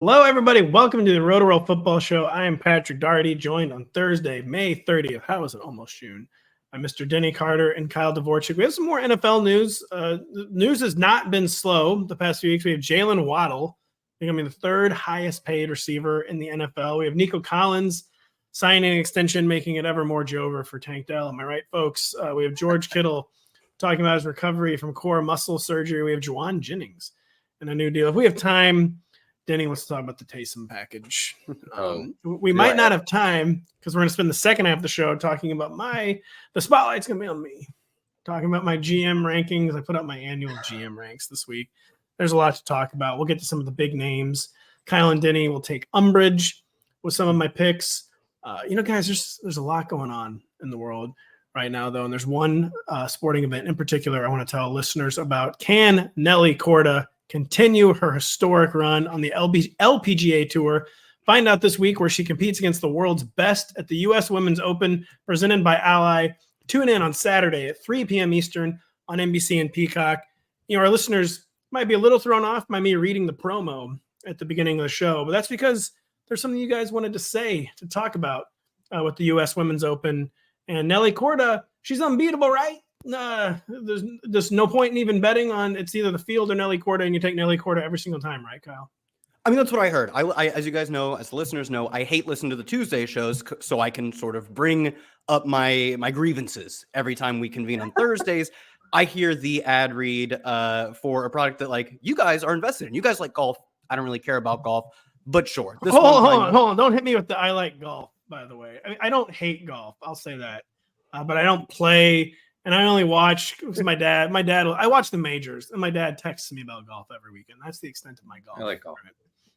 Hello, everybody. Welcome to the Rotoworld Football Show. I am Patrick Daugherty, joined on Thursday, May 30th. How is it almost June? By Mr. Denny Carter and Kyle Dvorchak. We have some more NFL news. The news has not been slow the past few weeks. We have Jaylen Waddle becoming the third highest paid receiver in the NFL. We have Nico Collins signing an extension, making it ever more Jover for Tank Dell. Am I right, folks? We have George Kittle talking about his recovery from core muscle surgery. We have Juwan Jennings and a new deal. If we have time, Denny wants to talk about the Taysom package. We might not have time because we're going to spend the second half of the show talking about the spotlight's going to be on me, talking about my GM rankings. I put up my annual GM ranks this week. There's a lot to talk about. We'll get to some of the big names. Kyle and Denny will take umbrage with some of my picks. Guys, there's a lot going on in the world right now, though, and there's one sporting event in particular I want to tell listeners about. Can Nelly Korda continue her historic run on the LPGA Tour? Find out this week where she competes against the world's best at the U.S. Women's Open, presented by Ally. Tune in on Saturday at 3 p.m. Eastern on NBC and Peacock. Our listeners might be a little thrown off by me reading the promo at the beginning of the show, but that's because there's something you guys wanted to talk about with the U.S. Women's Open. And Nelly Korda, she's unbeatable, right? There's no point in even betting on it's either the field or Nelly Korda, and you take Nelly Korda every single time, right, Kyle? I mean, that's what I heard. I as you guys know, as the listeners know, I hate listening to the Tuesday shows so I can sort of bring up my grievances every time we convene on Thursdays. I hear the ad read for a product that, like, you guys are invested in. You guys like golf. I don't really care about golf, but sure. Hold on. Don't hit me with the I like golf, by the way. I don't hate golf. I'll say that. But I don't play. And I only watch because my dad, I watch the majors, and my dad texts me about golf every weekend. That's the extent of my golf. I like golf.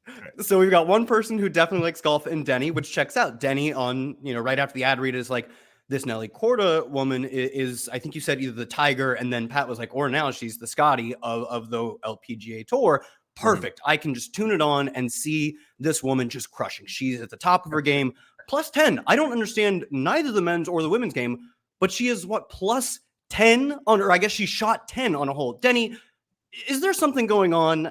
Right. So we've got one person who definitely likes golf in Denny, which checks out. Denny on, right after the ad read is like, this Nelly Korda woman is, I think you said either the Tiger, and then Pat was like, or now she's the Scotty of the LPGA Tour. Perfect. I can just tune it on and see this woman just crushing. She's at the top of her game. Plus 10. I don't understand neither the men's or the women's game, but she is plus 10 on her. I guess she shot 10 on a hole. Denny, is there something going on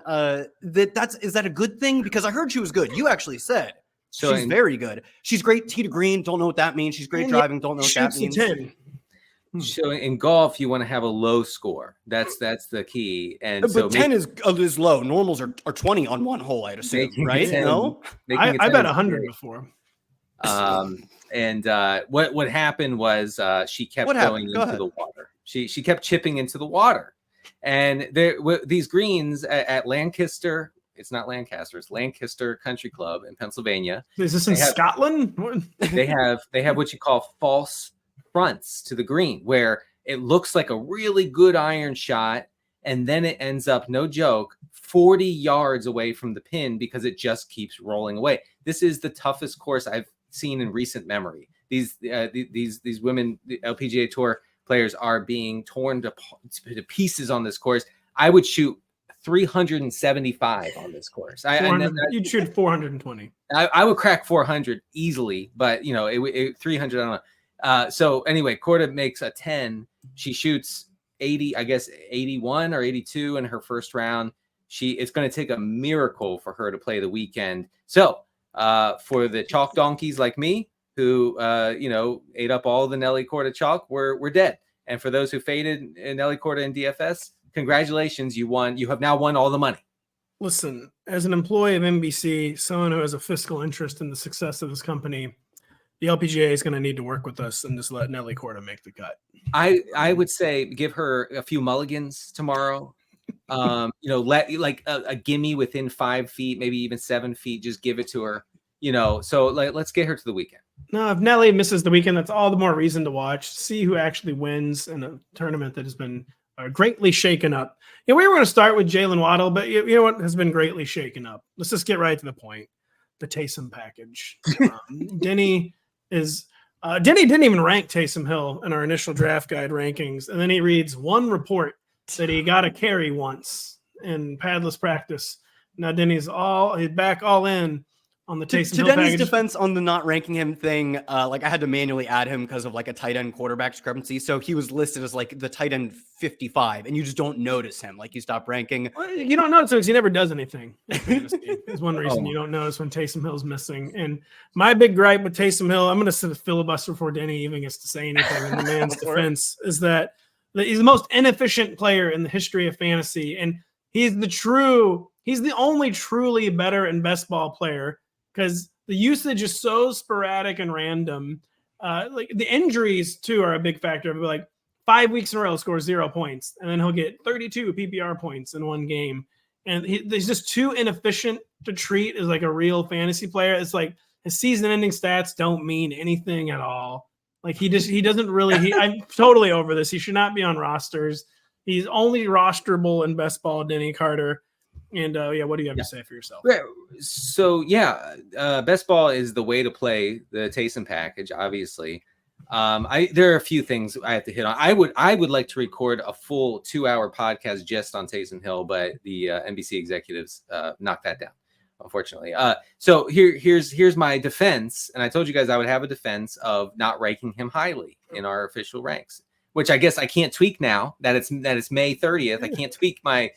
is that a good thing? Because I heard she was good. You actually said she's very good. She's great tee to green. Don't know what that means. She's great driving. Don't know what that means. 10. So in golf, you want to have a low score. That's the key. And but 10 is low. Normals are 20 on one hole, I'd assume, right? 10, no, I bet 100 before. And what happened was she kept going into the water. She kept chipping into the water, and these greens at Lancaster. It's not Lancaster. It's Lancaster Country Club in Pennsylvania. Is this in Scotland? They have what you call false fronts to the green, where it looks like a really good iron shot, and then it ends up, no joke, 40 yards away from the pin because it just keeps rolling away. This is the toughest course I've seen in recent memory. These women, the LPGA Tour players, are being torn to pieces on this course. I would shoot 375 on this course. You'd shoot 420. I would crack 400 easily, but 300, I don't know. So anyway, Korda makes a 10. She shoots 80, I guess 81 or 82 in her first round. It's going to take a miracle for her to play the weekend. So for the chalk donkeys like me, who ate up all the Nelly Korda chalk, we're dead. And for those who faded Nelly Korda in DFS, congratulations, you won. You have now won all the money. Listen, as an employee of NBC, someone who has a fiscal interest in the success of this company, the LPGA is going to need to work with us and just let Nelly Korda make the cut. I would say give her a few mulligans tomorrow. Let a gimme within 5 feet, maybe even 7 feet. Just give it to her. So let's get her to the weekend. No, if Nelly misses the weekend, that's all the more reason to watch. See who actually wins in a tournament that has been greatly shaken up. We were going to start with Jaylen Waddle, but you know what has been greatly shaken up? Let's just get right to the point. The Taysom package. Denny didn't even rank Taysom Hill in our initial draft guide rankings, and then he reads one report that he got a carry once in padless practice. Now Denny's back all in on the Taysom To Hill Denny's package. defense on the not ranking him thing, like I had to manually add him because of like a tight end quarterback discrepancy. So he was listed as like the tight end 55, and you just don't notice him. Like you stop ranking. Well, you don't notice because he never does anything in fantasy. Is one reason Oh. you don't notice when Taysom Hill's missing. And my big gripe with Taysom Hill, I'm going to sit a filibuster before Denny even gets to say anything in the man's defense, is that he's the most inefficient player in the history of fantasy. And he's the only truly better and best ball player because the usage is so sporadic and random. Like the injuries too are a big factor. Like 5 weeks in a row scores 0 points, and then he'll get 32 PPR points in one game. And he's just too inefficient to treat as like a real fantasy player. It's like his season-ending stats don't mean anything at all. Like he doesn't really. I'm totally over this. He should not be on rosters. He's only rosterable in best ball, Denny Carter. And what do you have to say for yourself? So best ball is the way to play the Taysom package. Obviously, there are a few things I have to hit on. I would like to record a full 2-hour podcast just on Taysom Hill, but the NBC executives knocked that down, unfortunately. So here's my defense, and I told you guys I would have a defense of not ranking him highly in our official ranks, which I guess I can't tweak now that it's May 30th. I can't tweak my.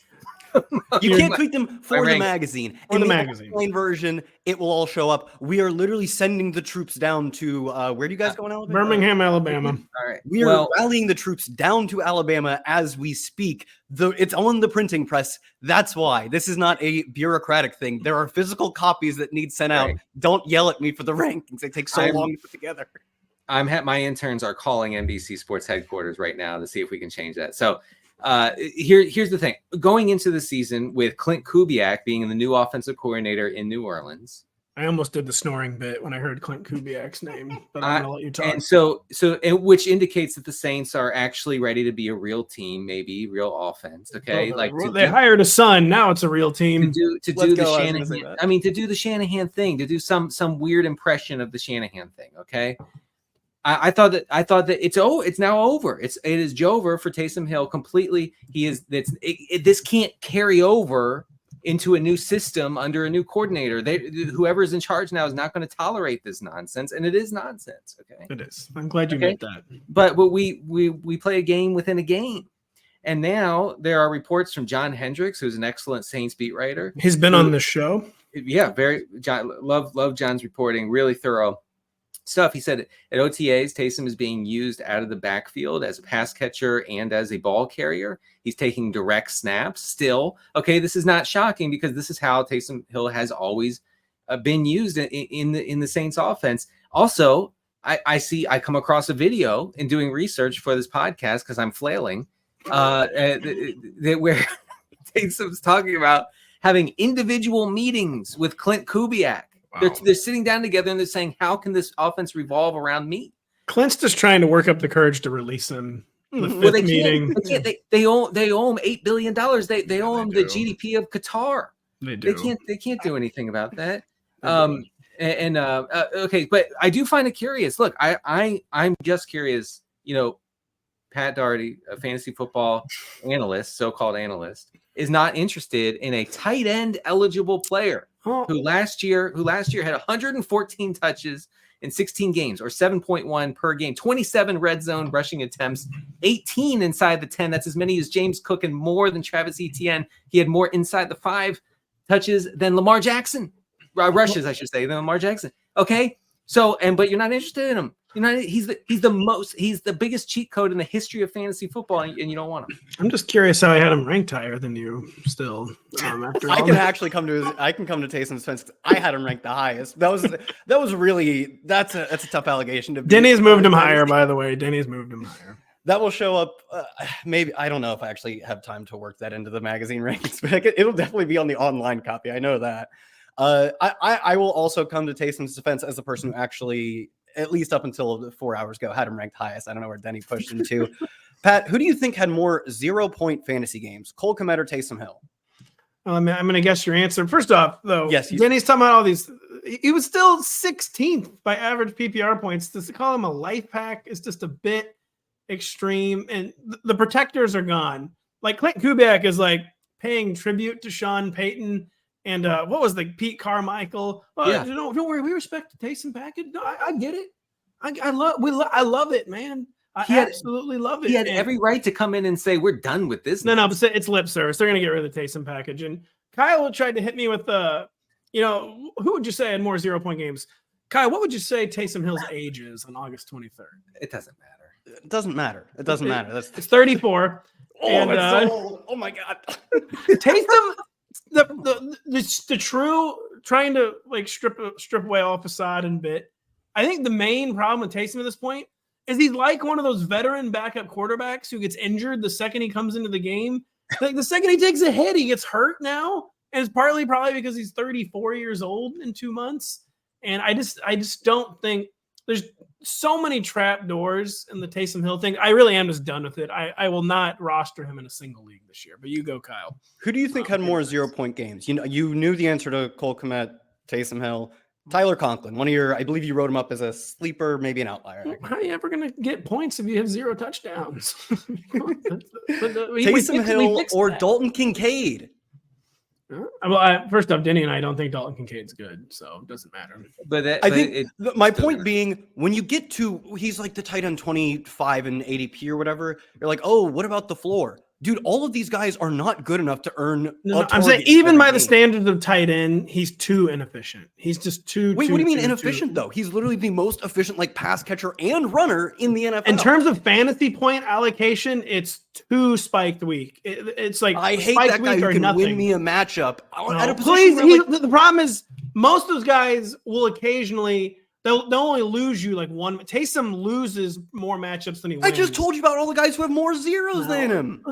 You can't tweak them for the rank. magazine. For In the the magazine. online version, it will all show up. We are literally sending the troops down to where do you guys go in Alabama? Birmingham, Alabama. All right. We are rallying the troops down to Alabama as we speak. It's on the printing press. That's why. This is not a bureaucratic thing. There are physical copies that need sent out. Right. Don't yell at me for the rankings. They take so long to put together. My interns are calling NBC Sports headquarters right now to see if we can change that. So here's the thing. Going into the season with Clint Kubiak being the new offensive coordinator in New Orleans. I almost did the snoring bit when I heard Clint Kubiak's name, but I'm going to let you talk. And so which indicates that the Saints are actually ready to be a real team, maybe real offense. Okay. They hired a son. Now it's a real team. To do the Shanahan. I mean, to do the Shanahan thing, to do some weird impression of the Shanahan thing. Okay. I thought that it's now over. It is Jover for Taysom Hill completely. This can't carry over into a new system under a new coordinator. Whoever is in charge now is not going to tolerate this nonsense, and it is nonsense. Okay, it is. I'm glad you meant that. But we play a game within a game, and now there are reports from John Hendricks, who's an excellent Saints beat writer. He's been on the show. Yeah, love John's reporting. Really thorough stuff. He said at OTAs, Taysom is being used out of the backfield as a pass catcher and as a ball carrier. He's taking direct snaps still. Okay, this is not shocking because this is how Taysom Hill has always been used in the Saints offense. Also, I come across a video in doing research for this podcast because I'm flailing where Taysom's talking about having individual meetings with Clint Kubiak. Wow. They're sitting down together and they're saying, how can this offense revolve around me? Clint's just trying to work up the courage to release him. The fifth meeting. They owe him $8 billion. They owe him the GDP of Qatar. They do. They can't do anything about that. Okay, but I do find it curious. Look, I'm just curious. Pat Daugherty, a fantasy football analyst, so-called analyst, is not interested in a tight end eligible player who last year had 114 touches in 16 games, or 7.1 per game, 27 red zone rushing attempts, 18 inside the 10. That's as many as James Cook and more than Travis Etienne. He had more inside the 5 touches than Lamar Jackson. Rushes, I should say, than Lamar Jackson. Okay, but you're not interested in him. He's the biggest cheat code in the history of fantasy football, and you don't want him. I'm just curious how I had him ranked higher than you. Still, after I can actually come to Taysom's defense. I had him ranked the highest. That's a tough allegation to. Denny's moved him higher, by the way. Denny's moved him higher. That will show up. Maybe I don't know if I actually have time to work that into the magazine rankings, but it'll definitely be on the online copy. I know that. I will also come to Taysom's defense as the person who actually, at least up until 4 hours ago, had him ranked highest. I don't know where Denny pushed him to. Pat, who do you think had more 0-point fantasy games, Cole Kmet or Taysom Hill? Well, I'm going to guess your answer. First off, though, yes, Denny's talking about all these. He was still 16th by average PPR points. To call him a life hack is just a bit extreme, and the protectors are gone. Like Clint Kubiak is like paying tribute to Sean Payton And what was the Pete Carmichael? Don't worry, we respect the Taysom package. No, I get it. I love it, man. I absolutely love it. He had every right to come in and say, we're done with this. No, but it's lip service. They're going to get rid of the Taysom package. And Kyle tried to hit me with, who would you say had more 0-point games? Kyle, what would you say Taysom Hill's age is on August 23rd? It doesn't matter. It doesn't matter. It doesn't matter. It's 34. That's so old. Oh my God. Taysom, the true trying to like strip away all facade and bit. I think the main problem with Taysom at this point is he's like one of those veteran backup quarterbacks who gets injured the second he comes into the game. Like the second he takes a hit, he gets hurt now. And it's partly probably because he's 34 years old in 2 months. And I just don't think there's so many trap doors in the Taysom Hill thing. I really am just done with it. I will not roster him in a single league this year. But you go, Kyle. Who do you think had more 0-point games? You knew the answer to Cole Kmet, Taysom Hill, Tyler Conklin. One of your, I believe you wrote him up as a sleeper, maybe an outlier. Well, how are you ever going to get points if you have 0 touchdowns? Taysom Hill or Dalton Kincaid? Well, first off, Denny and I don't think Dalton Kincaid's good, so it doesn't matter. I think my point being, when you get to he's like the tight end 25 in ADP or whatever, you're like, oh, what about the floor? Dude, all of these guys are not good enough to earn. I'm saying even by the standards of tight end, he's too inefficient. He's just too. Wait, what do you mean inefficient though? He's literally the most efficient like pass catcher and runner in the NFL. In terms of fantasy point allocation, it's too spiked week. It's like I hate that guy who can win me a matchup. The problem is most of those guys will occasionally. They'll only lose you like one. Taysom loses more matchups than he wins. I just told you about all the guys who have more zeros than him.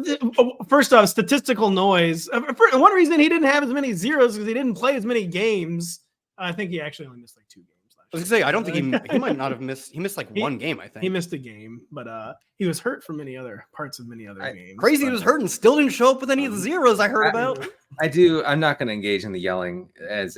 First off, statistical noise. One reason he didn't have as many zeros is because he didn't play as many games. I think he actually only missed like 2 games last year. I was gonna say, I don't think he might not have missed. He missed like one game, I think. He missed a game, but he was hurt for many other parts of many other games. Crazy, he was hurt and still didn't show up with any of the zeros I heard about. I'm not going to engage in the yelling as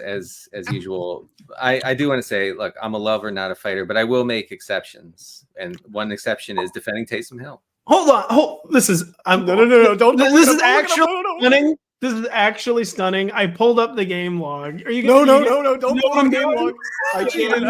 usual. I do want to say, look, I'm a lover, not a fighter, but I will make exceptions. And one exception is defending Taysom Hill. Hold on. This is no. Don't. This is actually stunning. This is actually stunning. I pulled up the game log. Are you? No. Don't pull up the game log. I cheated.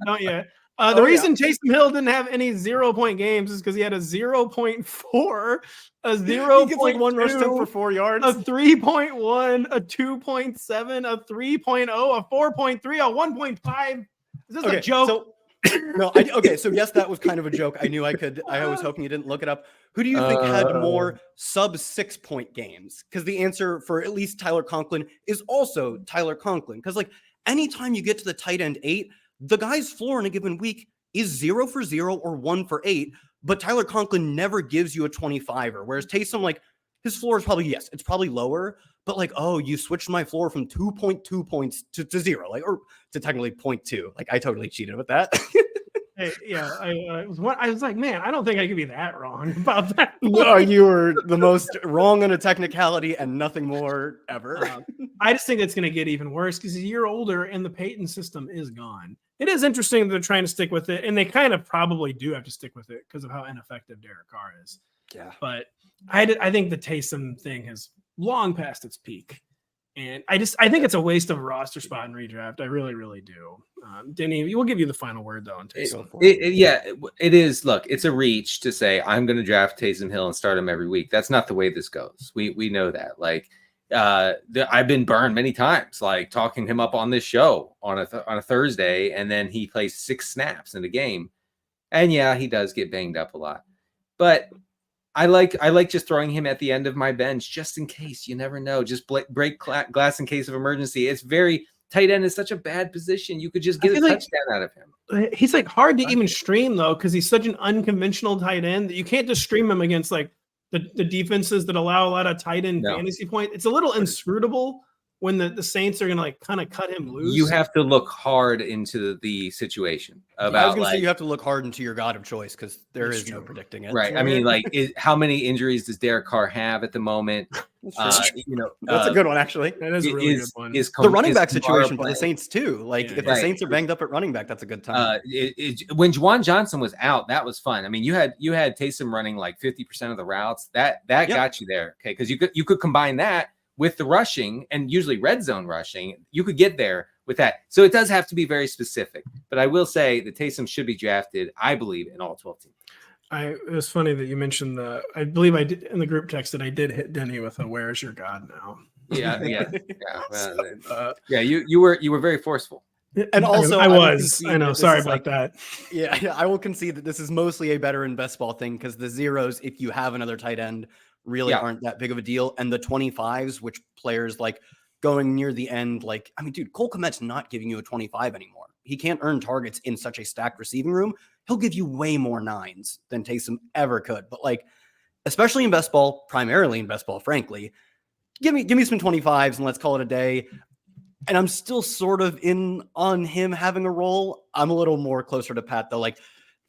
Don't yet. The reason Taysom Hill didn't have any 0-point games is because he had a 0.4, a 0.1 like one rush attempt for 4 yards, a 3.1, a 2.7, a 3.0, a 4.3, a 1.5. Is this a joke? So yes, that was kind of a joke. I knew I could. I was hoping you didn't look it up. Who do you think had more sub 6-point games? Because the answer for at least Tyler Conklin is also Tyler Conklin. Because like anytime you get to the tight end 8, the guy's floor in a given week is 0 for 0 or 1 for 8, but Tyler Conklin never gives you a 25er. Whereas Taysom, like his floor is probably, yes, it's probably lower, but like, oh, you switched my floor from 2.2 points to 0, like, or to technically 0.2. Like I totally cheated with that. I was like, man, I don't think I could be that wrong about that. No, you were the most wrong on a technicality and nothing more ever. I just think it's going to get even worse because he's a year older and the Peyton system is gone. It is interesting that they're trying to stick with it, and they kind of probably do have to stick with it because of how ineffective Derek Carr is. Yeah, but I think the Taysom thing has long past its peak. And I think it's a waste of a roster spot in redraft. I really, really do. Denny, we'll give you the final word though. On Taysom. It is. Look, it's a reach to say I'm going to draft Taysom Hill and start him every week. That's not the way this goes. We know that. Like I've been burned many times, like talking him up on this show on a Thursday, and then he plays 6 snaps in a game, and yeah, he does get banged up a lot, but I like just throwing him at the end of my bench just in case. You never know. Just break glass in case of emergency. It's very tight end is such a bad position. You could just get a touchdown out of him. He's like hard to even stream though because he's such an unconventional tight end that you can't just stream him against like the defenses that allow a lot of tight end fantasy points. It's a little inscrutable when the Saints are going to like kind of cut him loose. You have to look hard into the situation. I was going to say you have to look hard into your God of choice because there is no predicting it. Right. I mean, like, how many injuries does Derek Carr have at the moment? That's a good one, actually. That is a really good one. The running back situation for the Saints, too. Like, if the Saints are banged up at running back, that's a good time. When Juwan Johnson was out, that was fun. I mean, you had Taysom running like 50% of the routes. That got you there, okay? Because you could combine that with the rushing and usually red zone rushing, you could get there with that. So it does have to be very specific. But I will say that Taysom should be drafted, I believe, in all 12 teams. It was funny that you mentioned I believe I did in the group text that I did hit Denny with a "Where's your God now?" Yeah. You were very forceful. And also, I know. Sorry about that. Yeah, I will concede that this is mostly a better in best ball thing because the zeros, if you have another tight end, really aren't that big of a deal. And the 25s, which players like going near the end, like, I mean, dude, Cole Kmet's not giving you a 25 anymore. He can't earn targets in such a stacked receiving room. He'll give you way more 9s than Taysom ever could. But like, especially in best ball, primarily in best ball, frankly, give me some 25s and let's call it a day. And I'm still sort of in on him having a role. I'm a little more closer to Pat, though. Like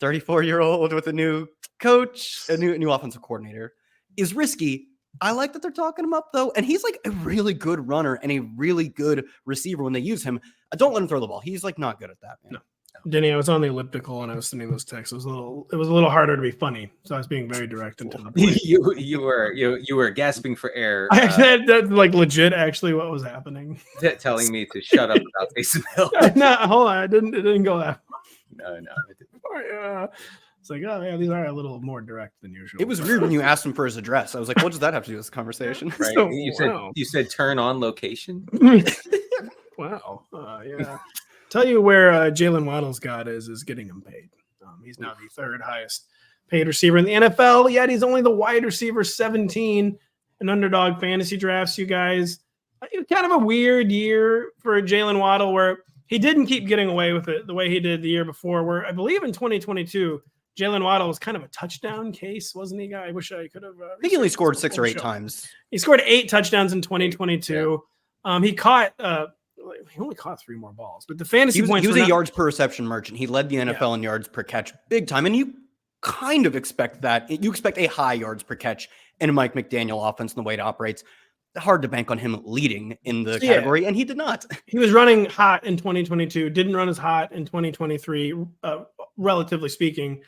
34-year-old with a new coach, a new offensive coordinator is risky. I like that they're talking him up, though. And he's like a really good runner and a really good receiver when they use him. Don't let him throw the ball. He's like not good at that, man. No. Denny, I was on the elliptical and I was sending those texts. It was a little harder to be funny, so I was being very direct and to the point. you were gasping for air. I said that like legit. Actually, what was happening? Telling me to shut up about Taysom Hill. No, hold on. It didn't go that far. No, it didn't. It's like, oh yeah, these are a little more direct than usual. It was weird when you asked him for his address. I was like, what does that have to do with this conversation? Right. So, you said turn on location. Wow. Yeah. Tell you where Jaylen Waddle's got is getting him paid. He's now the third highest paid receiver in the NFL, yet he's only the wide receiver 17 in underdog fantasy drafts, you guys. It was kind of a weird year for Jaylen Waddle where he didn't keep getting away with it the way he did the year before, where I believe in 2022, Jaylen Waddle was kind of a touchdown case, wasn't he, guy? I wish I could have. I think he only scored 6 or 8 times. He scored 8 touchdowns in 2022. Yeah. He only caught 3 more balls, but the fantasy points. He was a yards per reception merchant. He led the NFL in yards per catch big time. And you kind of expect that. You expect a high yards per catch in a Mike McDaniel offense and the way it operates. Hard to bank on him leading in the category, and he did not. He was running hot in 2022, didn't run as hot in 2023, relatively speaking.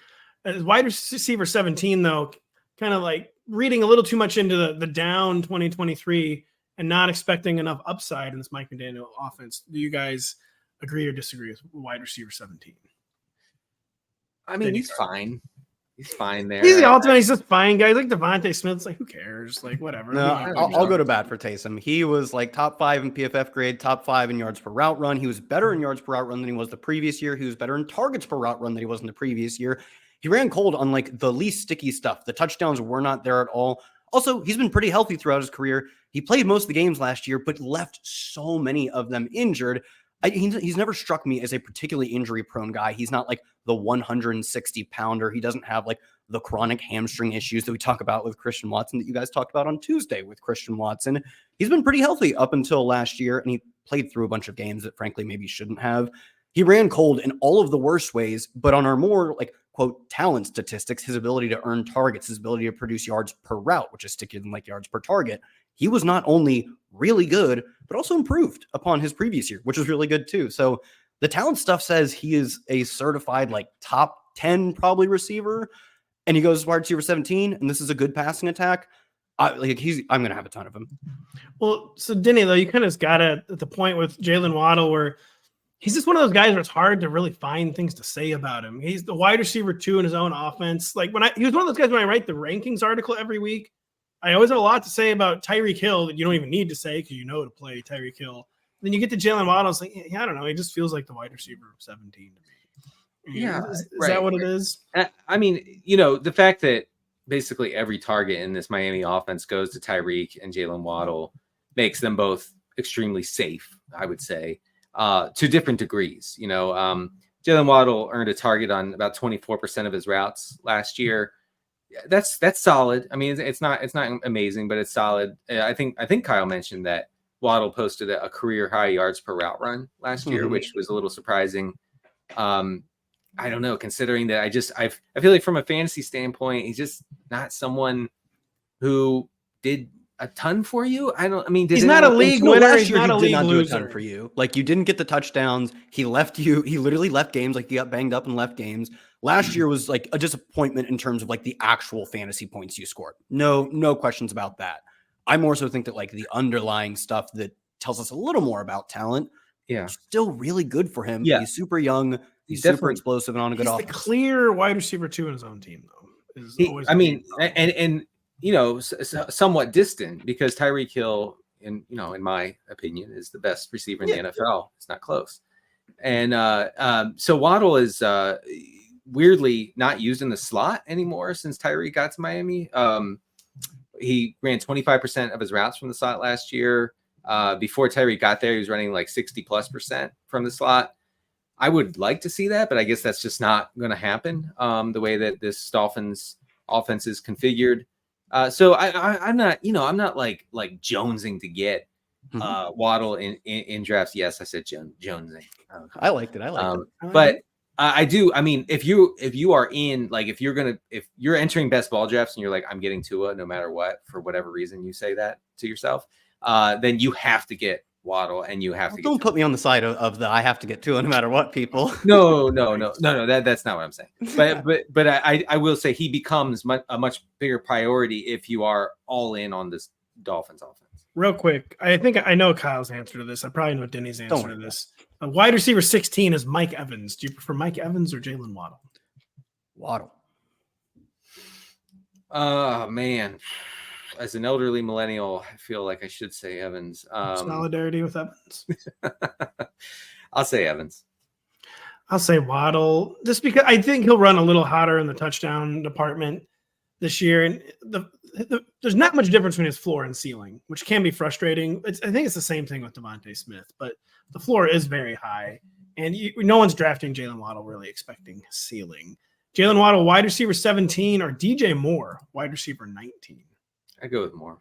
As wide receiver 17, though, kind of like reading a little too much into the down 2023 and not expecting enough upside in this Mike McDaniel offense. Do you guys agree or disagree with wide receiver 17? I mean, he's fine. He's fine there. He's the ultimate. He's just fine, guys. Like Devontae Smith's like, who cares? Like, whatever. No, I'll go to bat for Taysom. He was like top 5 in PFF grade, top 5 in yards per route run. He was better in yards per route run than he was the previous year. He was better in targets per route run than he was in the previous year. He ran cold on like the least sticky stuff. The touchdowns were not there at all. Also, he's been pretty healthy throughout his career. He played most of the games last year, but left so many of them injured. He's never struck me as a particularly injury-prone guy. He's not like the 160-pounder. He doesn't have like the chronic hamstring issues that we talk about with Christian Watson that you guys talked about on Tuesday with Christian Watson. He's been pretty healthy up until last year, and he played through a bunch of games that frankly maybe shouldn't have. He ran cold in all of the worst ways, but on our more like, quote, talent statistics, his ability to earn targets, his ability to produce yards per route, which is stickier than like yards per target, he was not only really good, but also improved upon his previous year, which was really good too. So the talent stuff says he is a certified like top 10 probably receiver, and he goes wide receiver 17, and this is a good passing attack. I'm going to have a ton of him. Well, so Denny, though, you kind of got at the point with Jaylen Waddle where he's just one of those guys where it's hard to really find things to say about him. He's the wide receiver 2 in his own offense. Like he was one of those guys when I write the rankings article every week, I always have a lot to say about Tyreek Hill that you don't even need to say because you know to play Tyreek Hill. Then you get to Jaylen Waddle, it's like, yeah, I don't know. He just feels like the wide receiver 17 to me. Yeah. Is that what it is? I mean, the fact that basically every target in this Miami offense goes to Tyreek and Jaylen Waddle makes them both extremely safe, I would say, to different degrees. Jaylen Waddle earned a target on about 24% of his routes last year. That's solid. I mean, it's not amazing, but it's solid. I think Kyle mentioned that Waddle posted a career high yards per route run last year, which was a little surprising. I don't know, considering that I feel like from a fantasy standpoint, he's just not someone who did a ton for you. He's not a league winner. He's not a league loser. Do a ton for you. Like, you didn't get the touchdowns. He literally left games. Like, he got banged up and left games. Last year was like a disappointment in terms of like the actual fantasy points you scored. No questions about that. I more so think that like the underlying stuff that tells us a little more about talent, still really good for him. Yeah. He's super young. He's super Definitely explosive and on a good He's offense. the clear wide receiver 2 in his own team, though. And you know, somewhat distant because Tyreek Hill, in my opinion, is the best receiver in the NFL. It's not close. And so Waddle is weirdly not used in the slot anymore since Tyreek got to Miami. He ran 25% of his routes from the slot last year. Before Tyreek got there, he was running like 60+% from the slot. I would like to see that, but I guess that's just not going to happen the way that this Dolphins offense is configured. So I'm not, I'm not like jonesing to get Waddle in drafts. Yes, I said jonesing. I liked it. But I do. I mean, if you are in, like, if you're entering best ball drafts and you're like, I'm getting Tua no matter what, for whatever reason you say that to yourself, then you have to get Waddle and you have to don't put me on the side of the I have to get Tua no matter what, people. No. That's not what I'm saying. But I will say he becomes a much bigger priority if you are all in on this Dolphins offense. Real quick, I think I know Kyle's answer to this. I probably know Denny's answer to this. Wide receiver 16 is Mike Evans. Do you prefer Mike Evans or Jaylen Waddle? Waddle. Oh, man. As an elderly millennial, I feel like I should say Evans. Solidarity with Evans. I'll say Evans. I'll say Waddle, just because I think he'll run a little hotter in the touchdown department this year. And there's not much difference between his floor and ceiling, which can be frustrating. I think it's the same thing with Devontae Smith, but the floor is very high. And no one's drafting Jaylen Waddle really expecting ceiling. Jaylen Waddle, wide receiver 17, or DJ Moore, wide receiver 19? I go with Moore.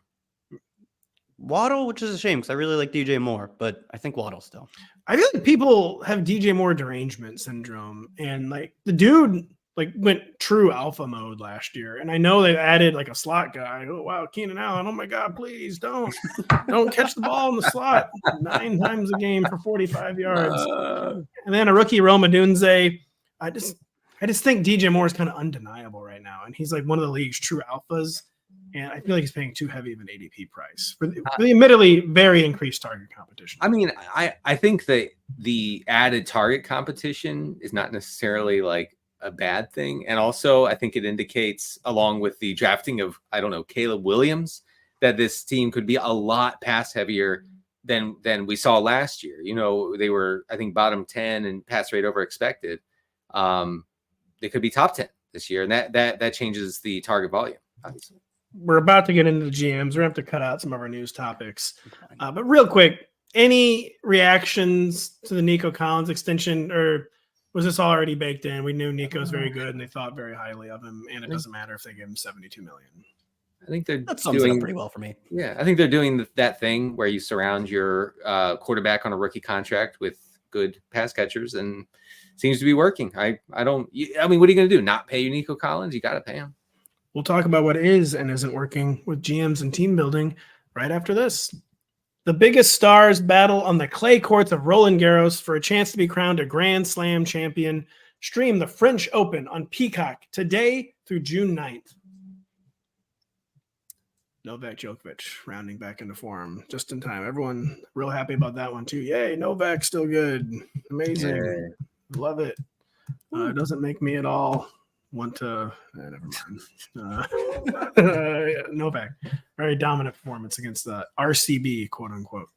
Waddle, which is a shame because I really like DJ Moore, but I think Waddle still. I feel like people have DJ Moore derangement syndrome, and like the dude went true alpha mode last year. And I know they've added like a slot guy. Oh wow, Keenan Allen. Oh my God, please don't catch the ball in the slot 9 times a game for 45 yards. And then a rookie Rome Odunze. I just think DJ Moore is kind of undeniable right now, and he's like one of the league's true alphas. And I feel like he's paying too heavy of an ADP price for the admittedly very increased target competition. I mean, I think that the added target competition is not necessarily like a bad thing. And also, I think it indicates, along with the drafting of, Caleb Williams, that this team could be a lot pass heavier than we saw last year. They were, I think, bottom 10 and pass rate over expected. They could be top 10 this year. And that changes the target volume, obviously. We're about to get into the GMs. We're going to have to cut out some of our news topics. But real quick, any reactions to the Nico Collins extension, or was this already baked in? We knew Nico's very good, and they thought very highly of him, and it doesn't matter if they give him $72 million. I think that sums it up pretty well for me. Yeah, I think they're doing that thing where you surround your quarterback on a rookie contract with good pass catchers, and seems to be working. I mean, what are you going to do? Not pay Nico Collins? You got to pay him. We'll talk about what is and isn't working with GMs and team building right after this. The biggest stars battle on the clay courts of Roland Garros for a chance to be crowned a Grand Slam champion. Stream the French Open on Peacock today through June 9th. Novak Djokovic rounding back into form just in time. Everyone real happy about that one too. Yay, Novak still good. Amazing. Yay. Love it. It doesn't make me at all want to never mind. Novak, very dominant performance against the RCB, quote unquote,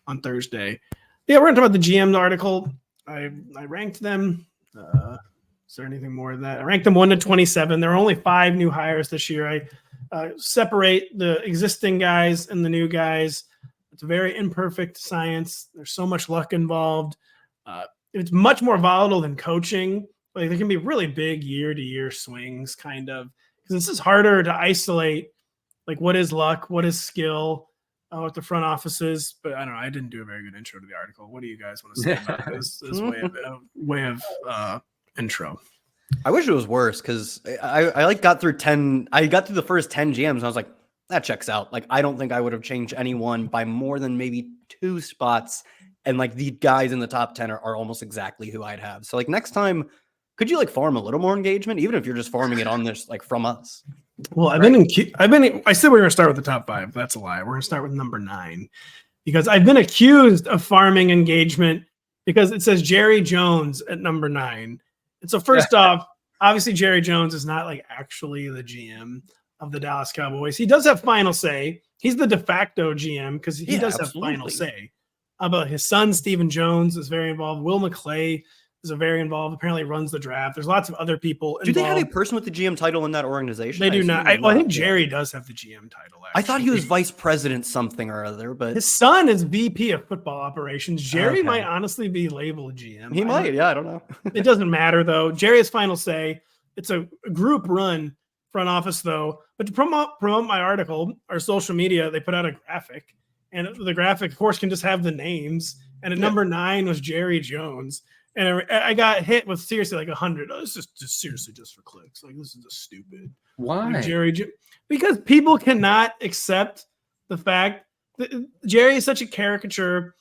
on Thursday. Yeah, we're going to talk about the GM article. I ranked them. Is there anything more than that? I ranked them 1 to 27. There are only 5 new hires this year. I separate the existing guys and the new guys. It's a very imperfect science. There's so much luck involved. It's much more volatile than coaching. Like, there can be really big year-to-year swings, kind of, because this is harder to isolate, like, what is luck, what is skill with the front offices. But I don't know. I didn't do a very good intro to the article. What do you guys want to say about this way of intro? I wish it was worse because I got through 10. I got through the first 10 GMs. And I was like, that checks out. Like, I don't think I would have changed anyone by more than maybe 2 spots. And like, the guys in the top 10 are almost exactly who I'd have. So like, next time, could you like farm a little more engagement, even if you're just farming it on this, like, from us? Well, I said we were going to start with the top 5. That's a lie. We're going to start with number 9 because I've been accused of farming engagement because it says Jerry Jones at number 9. And so first off, obviously Jerry Jones is not like actually the GM of the Dallas Cowboys. He does have final say. He's the de facto GM because he does have final say. But his son, Stephen Jones, is very involved. Will McClay is very involved. Apparently runs the draft. There's lots of other people involved. Do they have a person with the GM title in that organization? They do not. I think Jerry does have the GM title. Actually. I thought he was vice president something or other, but his son is VP of football operations. Jerry might honestly be labeled GM. He might. Yeah, I don't know. It doesn't matter, though. Jerry has final say. It's a group run front office, though. But to promote my article, our social media, they put out a graphic. And the graphic, of course, can just have the names. And at number 9 was Jerry Jones. And I got hit with seriously like 100. Oh, this is just seriously just for clicks. Like, this is just stupid. Why? Like because people cannot accept the fact that Jerry is such a caricature.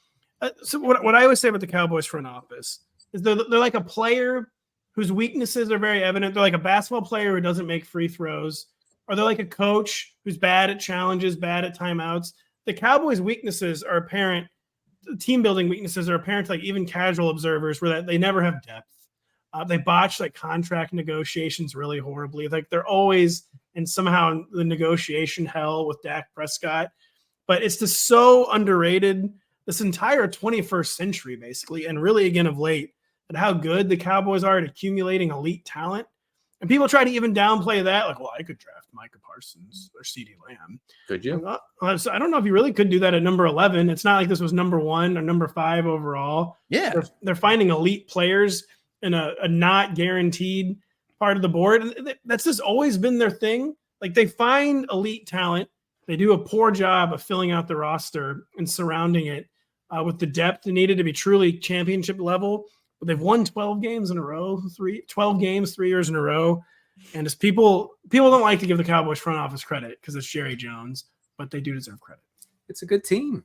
So what I always say about the Cowboys front office is they're like a player whose weaknesses are very evident. They're like a basketball player who doesn't make free throws. Or they're like a coach who's bad at challenges, bad at timeouts. The Cowboys' weaknesses are apparent. Team building weaknesses are apparent to like even casual observers where they never have depth. They botch like contract negotiations really horribly. Like they're always in somehow the negotiation hell with Dak Prescott. But it's just so underrated this entire 21st century, basically, and really again of late, at how good the Cowboys are at accumulating elite talent. And people try to even downplay that, like, well, I could draft Micah Parsons or CeeDee Lamb. Could you? So I don't know if you really could do that at number 11. It's not like this was number 1 or number 5 overall. Yeah. They're finding elite players in a not guaranteed part of the board. And that's just always been their thing. Like they find elite talent. They do a poor job of filling out the roster and surrounding it with the depth needed to be truly championship level. But they've won 12 games in a row, 12 games 3 years in a row. And as people don't like to give the Cowboys front office credit because it's Jerry Jones, but they do deserve credit. It's a good team.